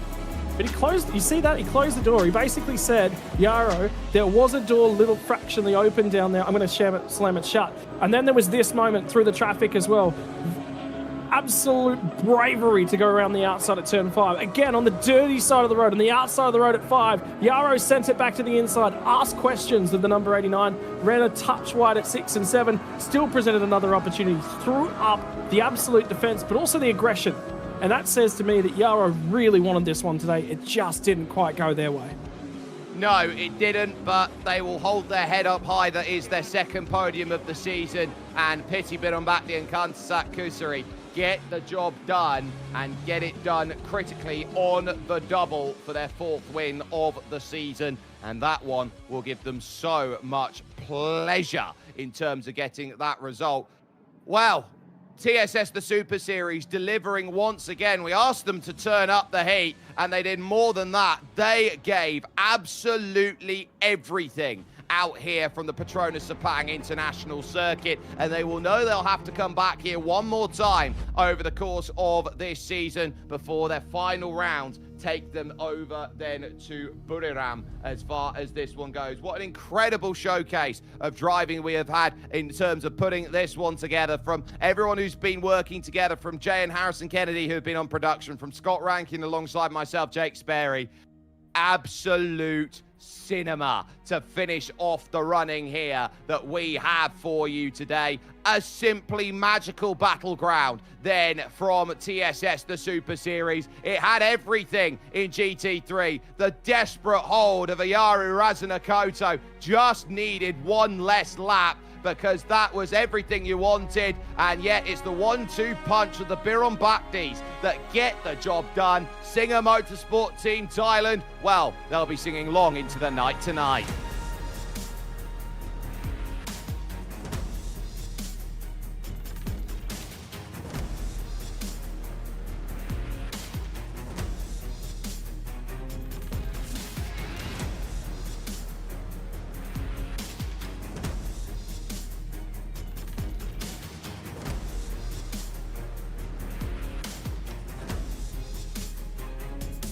But he closed, you see that? He closed the door. He basically said, Yaro, there was a door little fractionally open down there. I'm going to slam it shut. And then there was this moment through the traffic as well. Absolute bravery to go around the outside at turn 5. Again, on the dirty side of the road, on the outside of the road at 5. Yaro sent it back to the inside, asked questions of the number 89, ran a touch wide at 6 and 7, still presented another opportunity, threw up the absolute defense, but also the aggression. And that says to me that Yaro really wanted this one today. It just didn't quite go their way. No, it didn't, but they will hold their head up high. That is their 2nd podium of the season. And Piti Bidonbakti and Kantasak Kusari get the job done and get it done critically on the double for their 4th win of the season. And that one will give them so much pleasure in terms of getting that result. Well, TSS The Super Series delivering once again. We asked them to turn up the heat, and they did more than that. They gave absolutely everything out here from the Petronas Sepang International Circuit, and they will know they'll have to come back here one more time over the course of this season before their final rounds take them over then to Buriram as far as this one goes. What an incredible showcase of driving we have had in terms of putting this one together, from everyone who's been working together, from Jay and Harrison Kennedy who have been on production, from Scott Rankin alongside myself, Jake Sperry. Absolute cinema to finish off the running here that we have for you today. A simply magical battleground then from TSS The Super Series. It had everything in GT3. The desperate hold of Ayaru Razunakoto just needed one less lap, because that was everything you wanted, and yet it's the 1-2 punch of the Biron Bhaktis that get the job done. Singer Motorsport Team Thailand, well, they'll be singing long into the night tonight.